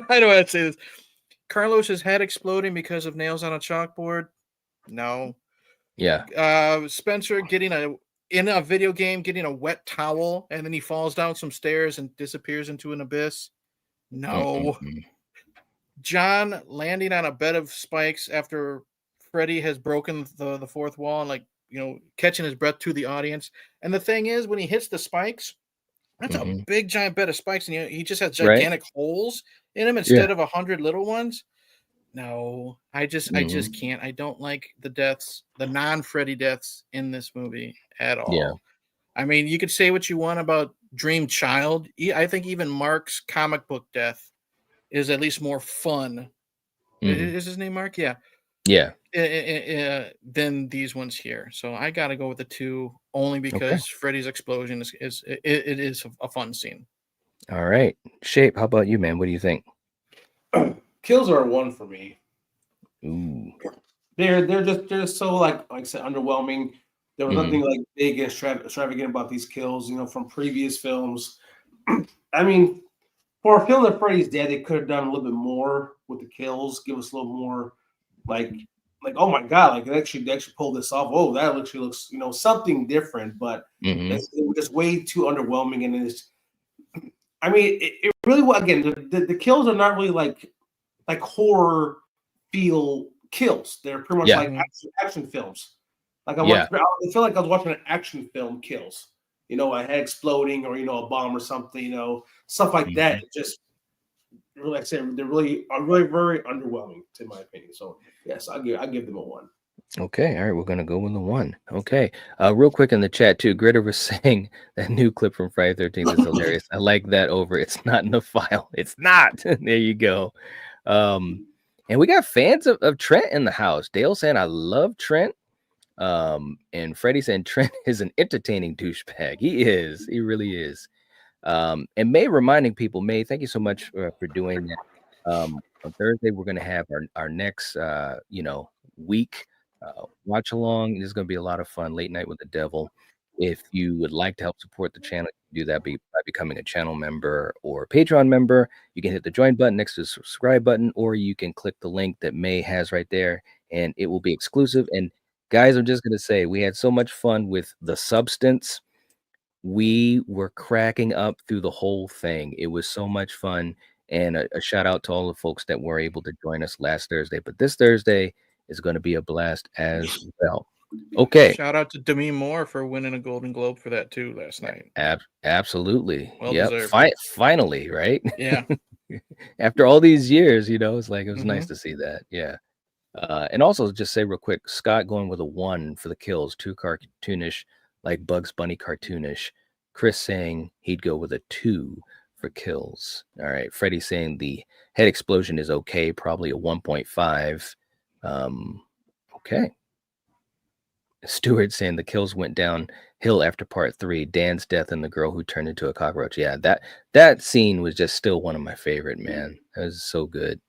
I don't want to say this. Carlos's head exploding because of nails on a chalkboard. No. yeah. Spencer in a video game getting a wet towel and then he falls down some stairs and disappears into an abyss. No. Mm-mm-mm. John landing on a bed of spikes after Freddy has broken the fourth wall and catching his breath to the audience. And the thing is, when he hits the spikes, that's a Mhm. big giant bed of spikes, and he just has Right? gigantic holes in him Yeah. instead of 100 little ones. No, I just Mhm. can't. I don't like the deaths, the non-Freddy deaths in this movie at Yeah. all. I mean, you could say what you want about Dream Child. I think even Mark's comic book death is at least more fun. Mhm. Is his name Mark? Yeah. Yeah. Than these ones here. So I got to go with the 2 only Okay. because Freddy's explosion it is a fun scene. All right. Shape, how about you, man? What do you think? Kills are a 1 for me. Ooh. They're just so like I said, underwhelming. There was Mhm. nothing like big and extravagant about these kills, from previous films. I mean, for a film that Freddy's dead, they could have done a little bit more with the kills, give us a little more like oh my god, like they actually pulled this off. Oh, that actually looks something different, but Mhm. it was just way too underwhelming. And it's, I mean, it really again the kills are not really like horror feel kills. They're pretty much Yeah. like Mhm. action films. Like Yeah. I feel like I was watching an action film kills. A head exploding or a bomb or something. Stuff like that. Mhm. It just really, like I said, they're really very underwhelming to my opinion. So yes, I give them a 1. Okay. All right. We're gonna go with the 1. Okay. Real quick in the chat too. Gritter was saying that new clip from Friday 13th is hilarious. I like that over. It's not in the file. It's not. There you go. Um, and we got fans of Trent in the house. Dale saying I love Trent. And Freddie saying Trent is an entertaining douchebag. He is. He really is. And May reminding people, May, thank you so much for doing that. On Thursday, we're going to have our next, week watch along. This is going to be a lot of fun. Late Night with the Devil. If you would like to help support the channel, you can do that by becoming a channel member or Patreon member. You can hit the join button next to the subscribe button, or you can click the link that May has right there, and it will be exclusive. And guys, I'm just going to say, we had so much fun with The Substance. We were cracking up through the whole thing. It was so much fun. And a shout out to all the folks that were able to join us last Thursday. But this Thursday is going to be a blast as well. Okay. Shout out to Demi Moore for winning a Golden Globe for that too last night. Absolutely. Well Yep. deserved. Finally, right? Yeah. After all these years, it's like it was nice Mhm. to see that. Yeah. And also just say real quick, Scott going with a 1 for the kills, too cartoonish, like Bugs Bunny cartoonish. Chris saying he'd go with a 2 for kills. All right. Freddie saying the head explosion is okay, probably a 1.5. Okay. Stewart saying the kills went downhill after part 3. Dan's death and the girl who turned into a cockroach. Yeah, that scene was just still one of my favorite, man. That was so good.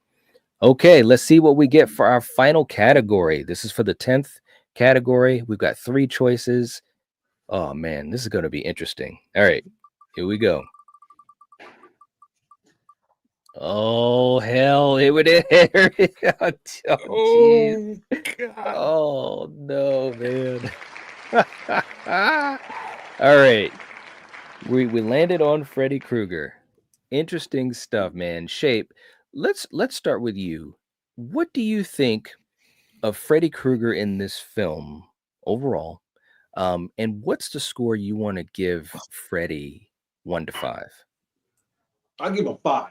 Okay, let's see what we get for our final category. This is for the 10th category. We've got 3 choices. Oh man, this is going to be interesting. All right, here we go. Oh hell, it would oh jeez. God. Oh no, man. All right. We landed on Freddy Krueger. Interesting stuff, man. Shape. Let's start with you. What do you think of Freddy Krueger in this film overall? And what's the score you want to give Freddy 1 to 5? I'll give him a 5.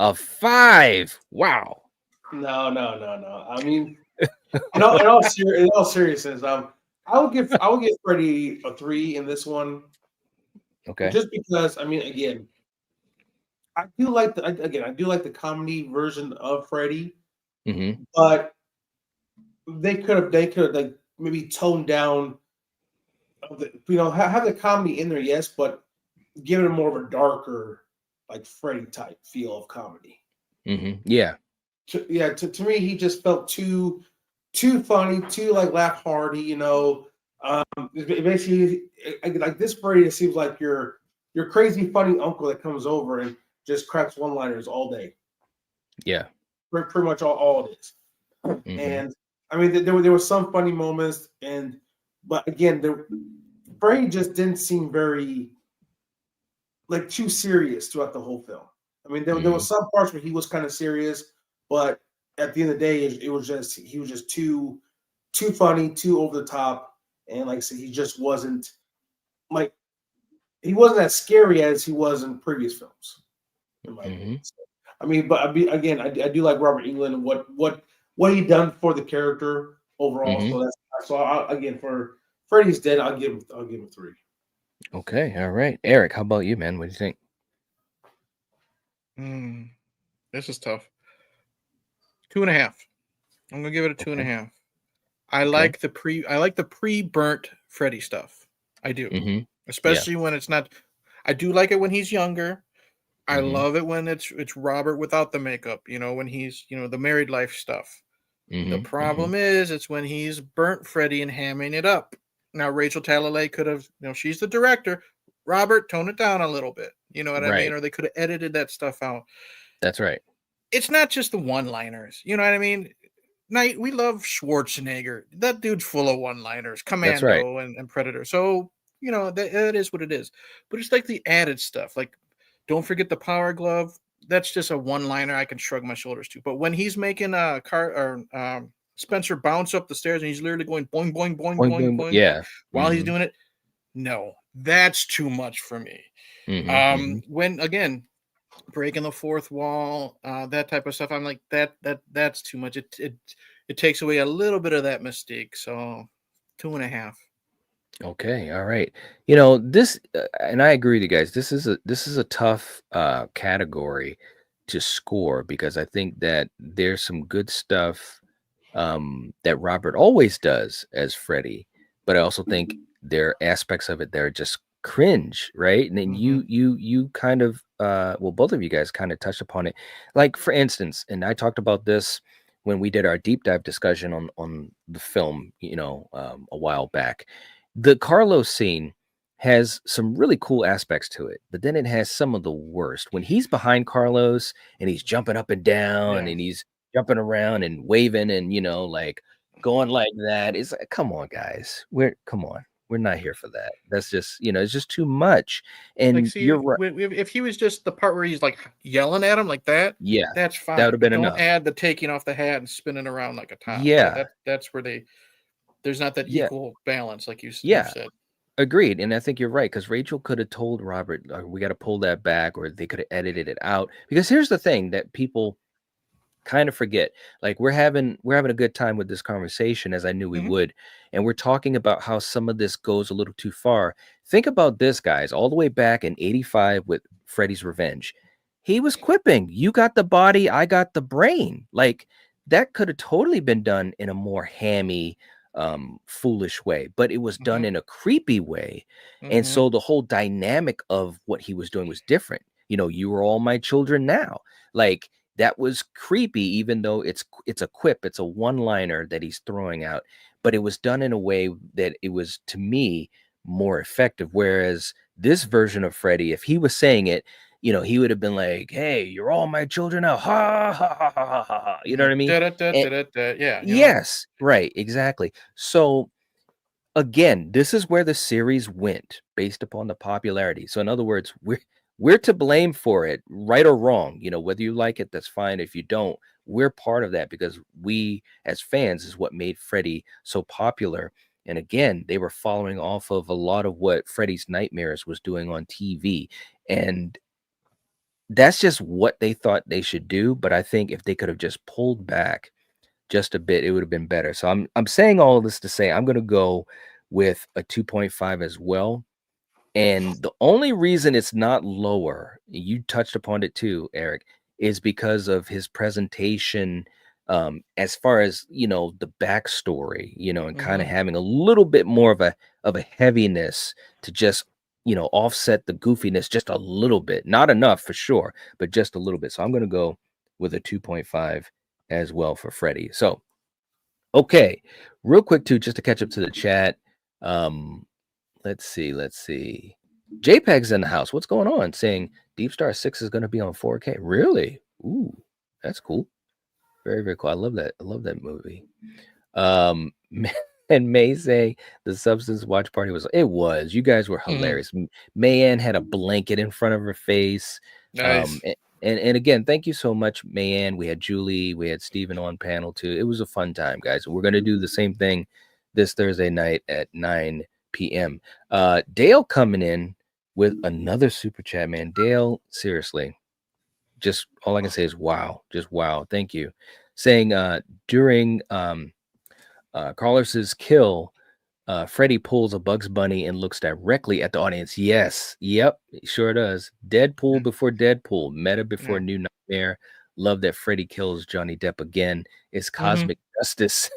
A 5. Wow. No. I mean, in all seriousness, I would give Freddie a 3 in this one, Okay. just because. I mean, again, I do like the comedy version of Freddie, Mm-hmm. but they could have like maybe toned down have the comedy in there, yes, but give it more of a darker, like Freddy type feel of comedy. Mm-hmm. Yeah. To me, he just felt too funny, too like laugh hardy. Basically, like this Freddy, it seems like your crazy funny uncle that comes over and just cracks one-liners all day. Yeah. Pretty much all it is. Mm-hmm. And I mean, there were some funny moments, but again, Freddy just didn't seem very like too serious throughout the whole film. I mean, there was some parts where he was kind of serious, but at the end of the day, he was just too funny, too over the top, and like I said, he just wasn't like he wasn't as scary as he was in previous films, in my opinion. So, I mean, but again, I do like Robert Englund and what he done for the character overall. Mm-hmm. Again, for Freddy's Dead, I'll give him a 3. Okay. All right. Eric, how about you, man? What do you think? This is tough. 2.5. I'm gonna give it a 2.5. I like the pre-burnt Freddy stuff. I do, Mm-hmm. especially when it's not. I do like it when he's younger. I Mm-hmm. love it when it's Robert without the makeup. When he's the married life stuff. Mm-hmm. The problem is it's when he's burnt Freddy and hamming it up. Now Rachel Talalay could have, she's the director. Robert, tone it down a little bit. You know what I mean? Or they could have edited that stuff out. That's right. It's not just the one-liners. You know what I mean? Night, we love Schwarzenegger. That dude's full of one-liners, Commando and Predator. So, that is what it is. But it's like the added stuff. Like, don't forget the power glove. That's just a one-liner I can shrug my shoulders to. But when he's making Spencer bounce up the stairs and he's literally going boing, boing, boing, boing, boing, boing, yeah. while he's doing it, no, that's too much for me. When again, breaking the fourth wall, that type of stuff, I'm like that's too much. It takes away a little bit of that mystique. So 2.5. Okay, all right. This, and I agree with you guys. This is a tough category to score because I think that there's some good stuff that Robert always does as Freddy, but I also think there are aspects of it that are just cringe, right? And then you kind of well, both of you guys kind of touched upon it. Like for instance, and I talked about this when we did our deep dive discussion on the film, a while back. The Carlos scene has some really cool aspects to it, but then it has some of the worst. When he's behind Carlos and he's jumping up and down and he's jumping around and waving and like going like that. It's like, come on, guys. We're not here for that. That's just, it's just too much. And like, see, you're right. If he was just the part where he's like yelling at him like that, Yeah, that's fine. That would have been Don't enough. add the taking off the hat and spinning around like a top. Yeah, that's where there's not that equal balance, like you said. Agreed. And I think you're right, because Rachel could have told Robert, we got to pull that back, or they could have edited it out. Because here's the thing that people kind of forget. Like we're having a good time with this conversation, as I knew we would, and we're talking about how some of this goes a little too far. Think about this, guys, all the way back in 85 with Freddy's Revenge. He was quipping, you got the body, I got the brain. Like that could have totally been done in a more hammy, foolish way, but it was done in a creepy way. And so the whole dynamic of what he was doing was different. You are all my children now. Like that was creepy, even though it's a quip, it's a one-liner that he's throwing out, but it was done in a way that it was, to me, more effective. Whereas this version of Freddy, if he was saying it, he would have been like, hey, you're all my children now. Ha ha ha ha ha ha. You know what I mean? Yeah. Yes, right, exactly. So again, this is where the series went based upon the popularity. So in other words, we're to blame for it, right or wrong. You know, whether you like it, that's fine. If you don't, we're part of that because we as fans is what made Freddy so popular. And again, they were following off of a lot of what Freddy's Nightmares was doing on TV. And that's just what they thought they should do. But I think if they could have just pulled back just a bit, it would have been better. So I'm saying all of this to say I'm going to go with a 2.5 as well. And the only reason it's not lower, you touched upon it too, Eric, is because of his presentation, as far as, you know, the backstory, you know, and kind of having a little bit more of a heaviness to just, you know, offset the goofiness just a little bit. Not enough for sure, but just a little bit. So I'm going to go with a 2.5 as well for Freddy. So, okay, real quick too, just to catch up to the chat. Let's see. JPEG's in the house. What's going on? Saying Deep Star 6 is going to be on 4K. Really? Ooh, that's cool. Very, very cool. I love that. I love that movie. And May say the Substance Watch Party was. It was. You guys were hilarious. Mayanne had a blanket in front of her face. Nice. And again, thank you so much, Mayanne. We had Julie, we had Steven on panel too. It was a fun time, guys. We're going to do the same thing this Thursday night at 9 p.m. Dale coming in with another super chat, man. Dale, seriously, just all I can say is wow. Just wow. Thank you. Saying during Carlos's kill, Freddy pulls a Bugs Bunny and looks directly at the audience. Yes. Yep. Sure does. Deadpool before Deadpool. Meta before New Nightmare. Love that Freddy kills Johnny Depp again. It's cosmic justice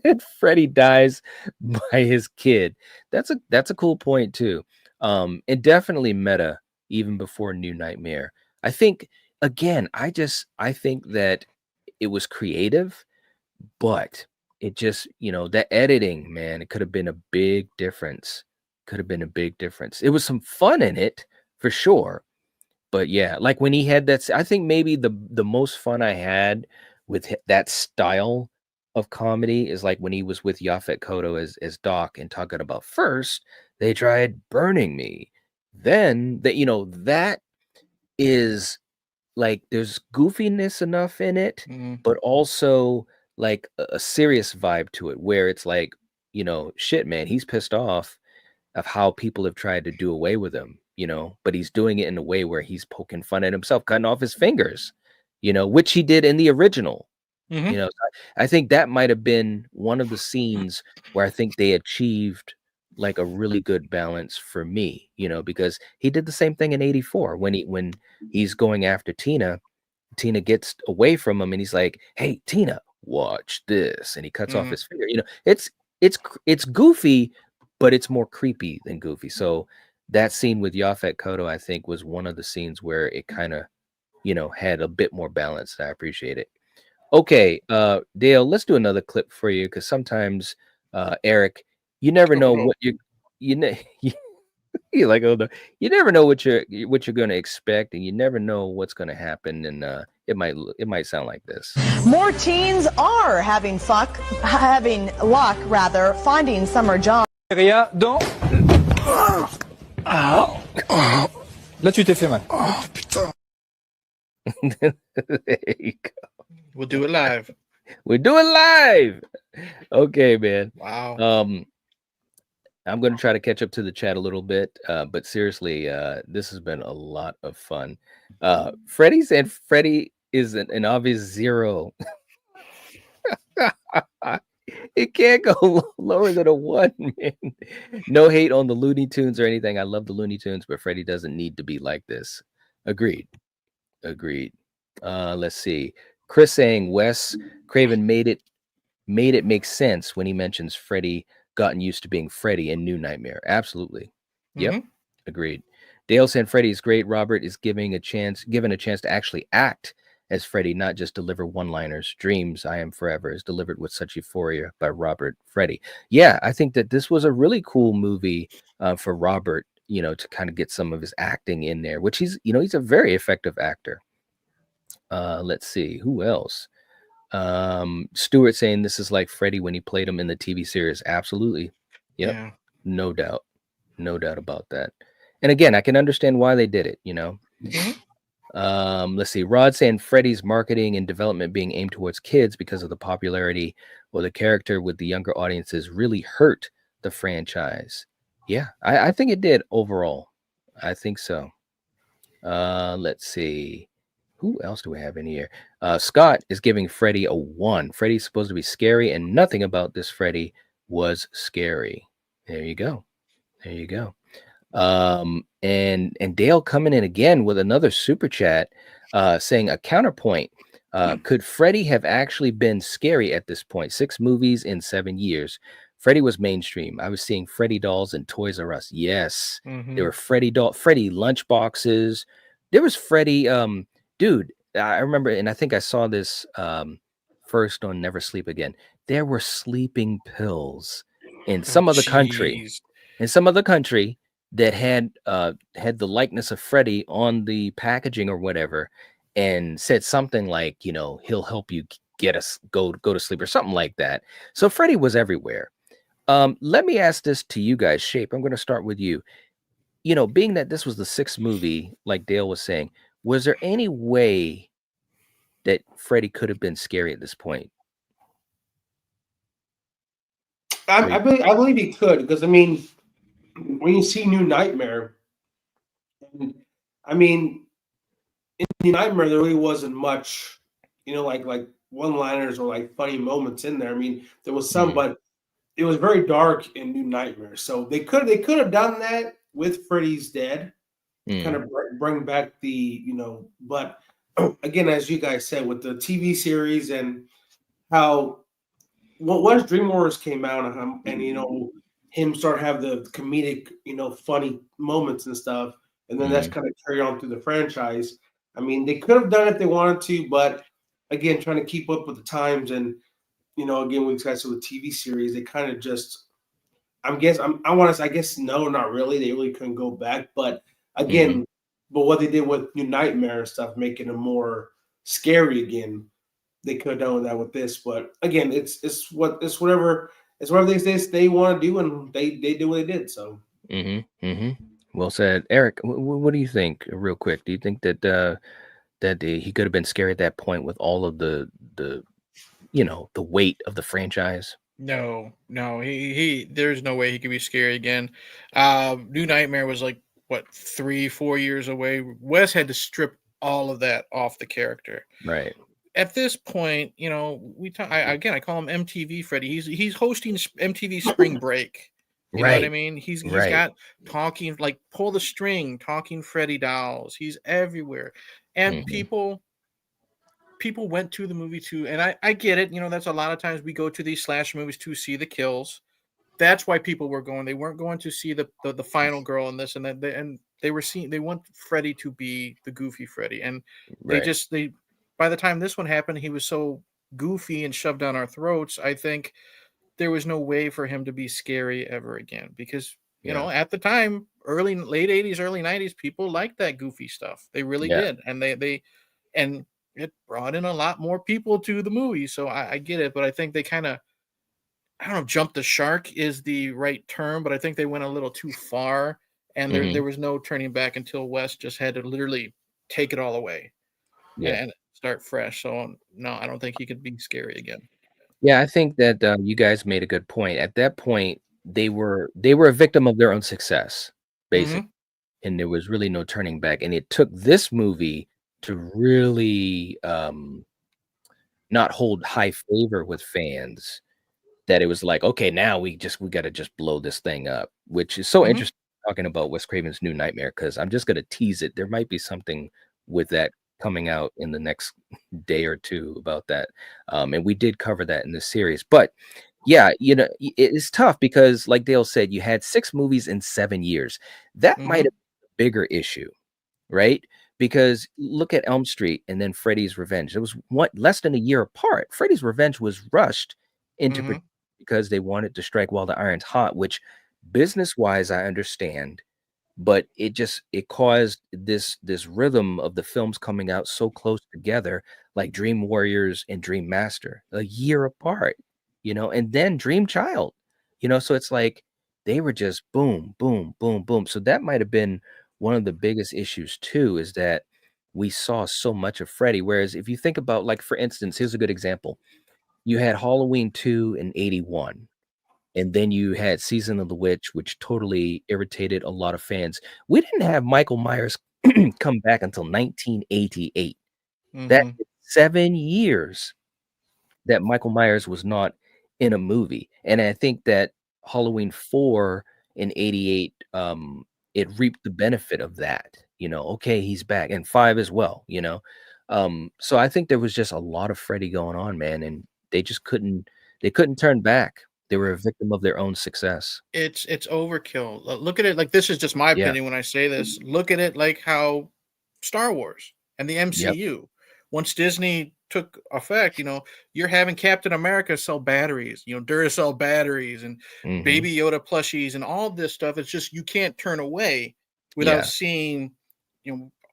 that Freddy dies by his kid. That's a cool point too. And definitely meta even before New Nightmare. I think again, I think that it was creative, but it just, you know, that editing, man, it could have been a big difference. It was some fun in it for sure. But yeah, like when he had that, I think maybe the most fun I had with that style of comedy is like when he was with Yaphet Kotto as Doc and talking about first they tried burning me, then that, you know, that is like there's goofiness enough in it, but also like a serious vibe to it where it's like, you know, shit, man, he's pissed off of how people have tried to do away with him, you know, but he's doing it in a way where he's poking fun at himself, cutting off his fingers, you know, which he did in the original. You know, I think that might have been one of the scenes where I think they achieved like a really good balance for me, you know, because he did the same thing in 84 when he's going after Tina. Tina gets away from him and he's like, "Hey, Tina, watch this." And he cuts off his finger. You know, it's goofy, but it's more creepy than goofy. So that scene with Yaphet Kotto, I think, was one of the scenes where it kind of, you know, had a bit more balance. I appreciate it. Okay, Dale, let's do another clip for you because sometimes, Eric, you never know what you know. You like, oh, you never know what you're going to expect, and you never know what's going to happen, and it might sound like this. More teens are having luck rather, finding summer jobs. Là, tu t'es fait mal. Oh, putain. There you go. We'll do it live. We're doing live. Okay, man. Wow. I'm going to try to catch up to the chat a little bit, but seriously, this has been a lot of fun. Freddy said Freddy is an obvious 0. It can't go lower than a 1, man. No hate on the Looney Tunes or anything. I love the Looney Tunes, but Freddy doesn't need to be like this. Agreed. Let's see. Chris saying Wes Craven made it make sense when he mentions Freddy gotten used to being Freddy in New Nightmare. Absolutely. Yep. Agreed. Dale saying Freddy is great. Robert is given a chance to actually act as Freddy, not just deliver one-liners. Dreams, I Am Forever is delivered with such euphoria by Robert Freddy. Yeah, I think that this was a really cool movie for Robert, you know, to kind of get some of his acting in there, which he's a very effective actor. Let's see, who else? Stuart saying this is like Freddy when he played him in the TV series. Absolutely. Yep. Yeah. No doubt about that. And again, I can understand why they did it, you know. Mhm. Let's see. Rod saying Freddy's marketing and development being aimed towards kids because of the popularity or the character with the younger audiences really hurt the franchise. Yeah, I think it did overall. I think so. Let's see. Who else do we have in here? Scott is giving Freddy a 1. Freddy's supposed to be scary, and nothing about this Freddy was scary. There you go. There you go. And Dale coming in again with another super chat, saying a counterpoint. Could Freddy have actually been scary at this point? 6 movies in 7 years. Freddy was mainstream. I was seeing Freddy dolls and Toys R Us. Yes, there were Mhm. Freddy lunchboxes. There was Freddy. Dude, I remember, and I think I saw this first on Never Sleep Again. There were sleeping pills in Oh, some other country. jeez. In some other country that had the likeness of Freddy on the packaging or whatever, and said something like, he'll help you get us go to sleep or something like that. So Freddy was everywhere. Let me ask this to you guys. Shape, I'm going to start with you. Being that this was the 6th movie, like Dale was saying, was there any way that Freddy could have been scary at this point? I believe he could, because I mean, when you see New Nightmare, and, I mean, in New Nightmare there really wasn't much, like one-liners or like funny moments in there. I mean, there was some, Mm, but it was very dark in New Nightmare. So they could have done that with Freddy's Dead to kind mm, of bring back the, but again, as you guys said, with the TV series and how once Dream Wars came out, and him start have the comedic, funny moments and stuff, and then that's mm, kind of carried on through the franchise. I mean, they could have done it if they wanted to, but again, trying to keep up with the times, and again, with guys with the TV series, they kind of just, I want to, I guess, no, not really. They really couldn't go back, but mm, again, but what they did with New Nightmare and stuff, making them more scary again, they could have done that with this. But again, it's whatever they want to do, and they do what they did. So Well said, Eric. What do you think, real quick? Do you think that he could have been scary at that point with all of the weight of the franchise? No, no, there's no way he could be scary again. New Nightmare was like what 3, 4 years away. Wes had to strip all of that off the character. Right. At this point, I call him MTV Freddy. He's hosting MTV Spring Break. You know what I Right. mean? He's Right. got talking, like pull the string, talking Freddy dolls. He's everywhere, and Hmm. people went to the movie too, and I get it. That's a lot of times we go to these slash movies to see the kills. That's why people were going. They weren't going to see the final girl in this, and then they were seeing, they want Freddy to be the goofy Freddy, and Right. they by the time this one happened, he was so goofy and shoved down our throats. I think there was no way for him to be scary ever again, because Yeah. at the time, late 80s, early 90s, people liked that goofy stuff. They really Yeah. did, and and it brought in a lot more people to the movie. So I get it, but I think they kind of, I don't know, jump the shark is the right term, but I think they went a little too far, and there Hmm. was no turning back until West just had to literally take it all away Yeah. and start fresh. So no, I don't think he could be scary again. Yeah. I think that you guys made a good point. At that point, they were a victim of their own success, basically, Hmm. and there was really no turning back. And it took this movie to really not hold high favor with fans, that it was like, okay, now we got to just blow this thing up, which is so Hmm. interesting, talking about Wes Craven's New Nightmare, because I'm just going to tease it. There might be something with that coming out in the next day or two about that. And we did cover that in the series. But yeah, it's tough because, like Dale said, you had 6 movies in 7 years. That might Hmm. have been a bigger issue, right? Because look at Elm Street and then Freddy's Revenge. It was less than a year apart. Freddy's Revenge was rushed into Hmm. because they wanted to strike while the iron's hot, which business wise I understand, but it caused this rhythm of the films coming out so close together, like Dream Warriors and Dream Master, a year apart, and then Dream Child, so it's like they were just boom, boom, boom, boom. So that might have been one of the biggest issues too is that we saw so much of Freddy. Whereas if you think about, like, for instance, here's a good example. You had Halloween 2 in 81, and then you had Season of the Witch, which totally irritated a lot of fans. We didn't have Michael Myers come back until 1988. That Hmm. is 7 years that Michael Myers was not in a movie, and I think that Halloween 4 in '88, it reaped the benefit of that, okay, he's back, and 5 as well, so I think there was just a lot of Freddy going on, man, and they couldn't turn back. They were a victim of their own success. It's overkill. Look at it like this is just my Yeah. opinion when I say this. Look at it like how Star Wars and the Yep. MCU, once Disney took effect, you're having Captain America sell batteries, Duracell batteries and Mhm. Baby Yoda plushies and all this stuff. It's just you can't turn away without Yeah. seeing,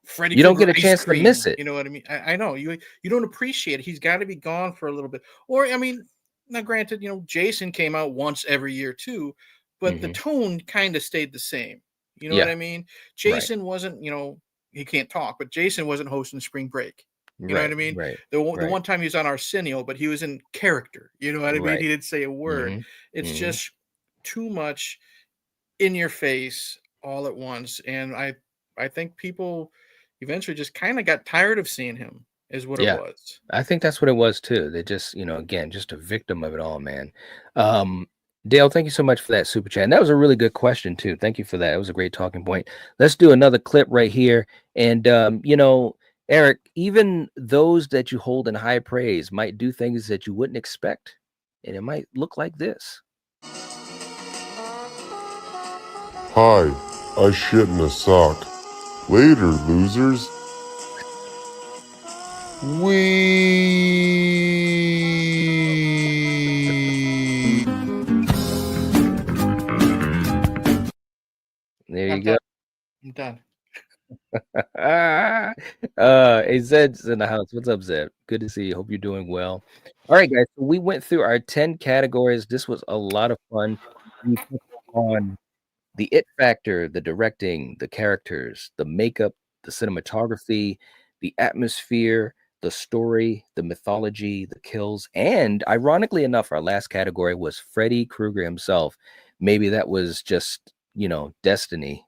Freddy You don't Krueger get a ice chance to miss cream. it. You know what I mean? I know you don't appreciate it. He's got to be gone for a little bit. Or I mean, now granted, Jason came out once every year too, but the Mhm. tone kind of stayed the same. You know what Yeah. I mean? Right. Jason wasn't, he can't talk, but Jason wasn't hosting spring break. You know what Right. I mean? Right. The Right. one time he was on Arsenio, but he was in character. You know what I mean? Right. He didn't say a word. Mhm. It's Mhm. just too much in your face all at once. And I think people eventually just kind of got tired of seeing him, is what it Yeah. was. I think that's what it was too. They just, again, just a victim of it all, man. Um, Dale, thank you so much for that super chat. And that was a really good question too. Thank you for that. It was a great talking point. Let's do another clip right here. And Eric, even those that you hold in high praise might do things that you wouldn't expect. And it might look like this. Hi, I shit in a sock. Later, losers. We. There I'm you go. done. I'm done. Hey, Zed's in the house. What's up, Zed? Good to see you. Hope you're doing well. All right, guys. So we went through our 10 categories. This was a lot of fun. We touched on the it factor, the directing, the characters, the makeup, the cinematography, the atmosphere, the story, the mythology, the kills, and ironically enough, our last category was Freddy Krueger himself. Maybe that was just, destiny,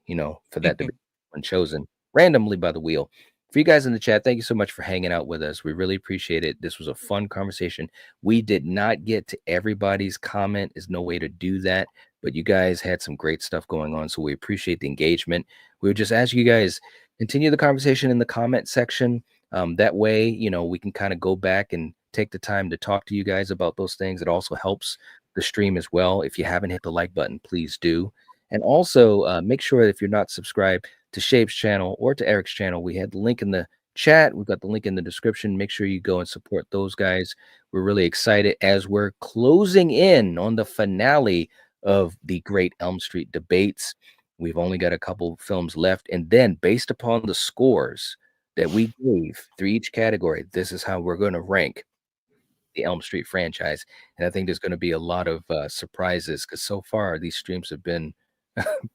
for that to be one chosen randomly by the wheel. For you guys in the chat, thank you so much for hanging out with us. We really appreciate it. This was a fun conversation. We did not get to everybody's comment. There's no way to do that, but you guys had some great stuff going on, so we appreciate the engagement. We would just ask you guys continue the conversation in the comment section. That way, we can kind of go back and take the time to talk to you guys about those things. It also helps the stream as well. If you haven't hit the like button, please do. And also make sure that if you're not subscribed to Shape's channel or to Eric's channel, we had the link in the chat. We've got the link in the description. Make sure you go and support those guys. We're really excited as we're closing in on the finale of the great Elm Street debates. We've only got a couple films left. And then, based upon the scores that we gave through each category, this is how we're going to rank the Elm Street franchise. And I think there's going to be a lot of surprises because so far these streams have been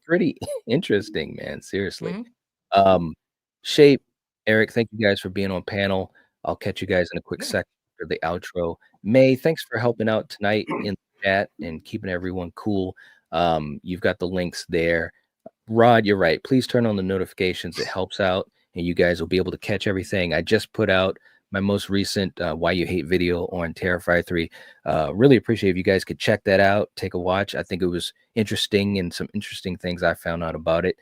pretty interesting, man. Seriously. Hmm. Um, Shape, Eric, thank you guys for being on panel. I'll catch you guys in a quick Yeah. second for the outro. May, thanks for helping out tonight in the chat and keeping everyone cool. You've got the links there. Rod, you're right. Please turn on the notifications. It helps out, and you guys will be able to catch everything. I just put out my most recent Why You Hate video on Terrifier 3. Really appreciate if you guys could check that out, take a watch. I think it was interesting and some interesting things I found out about it.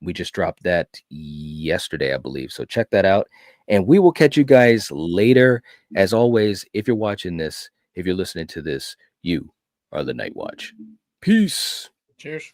We just dropped that yesterday, I believe. So check that out. And we will catch you guys later. As always, if you're watching this, if you're listening to this, you are the Night Watch. Peace. Cheers.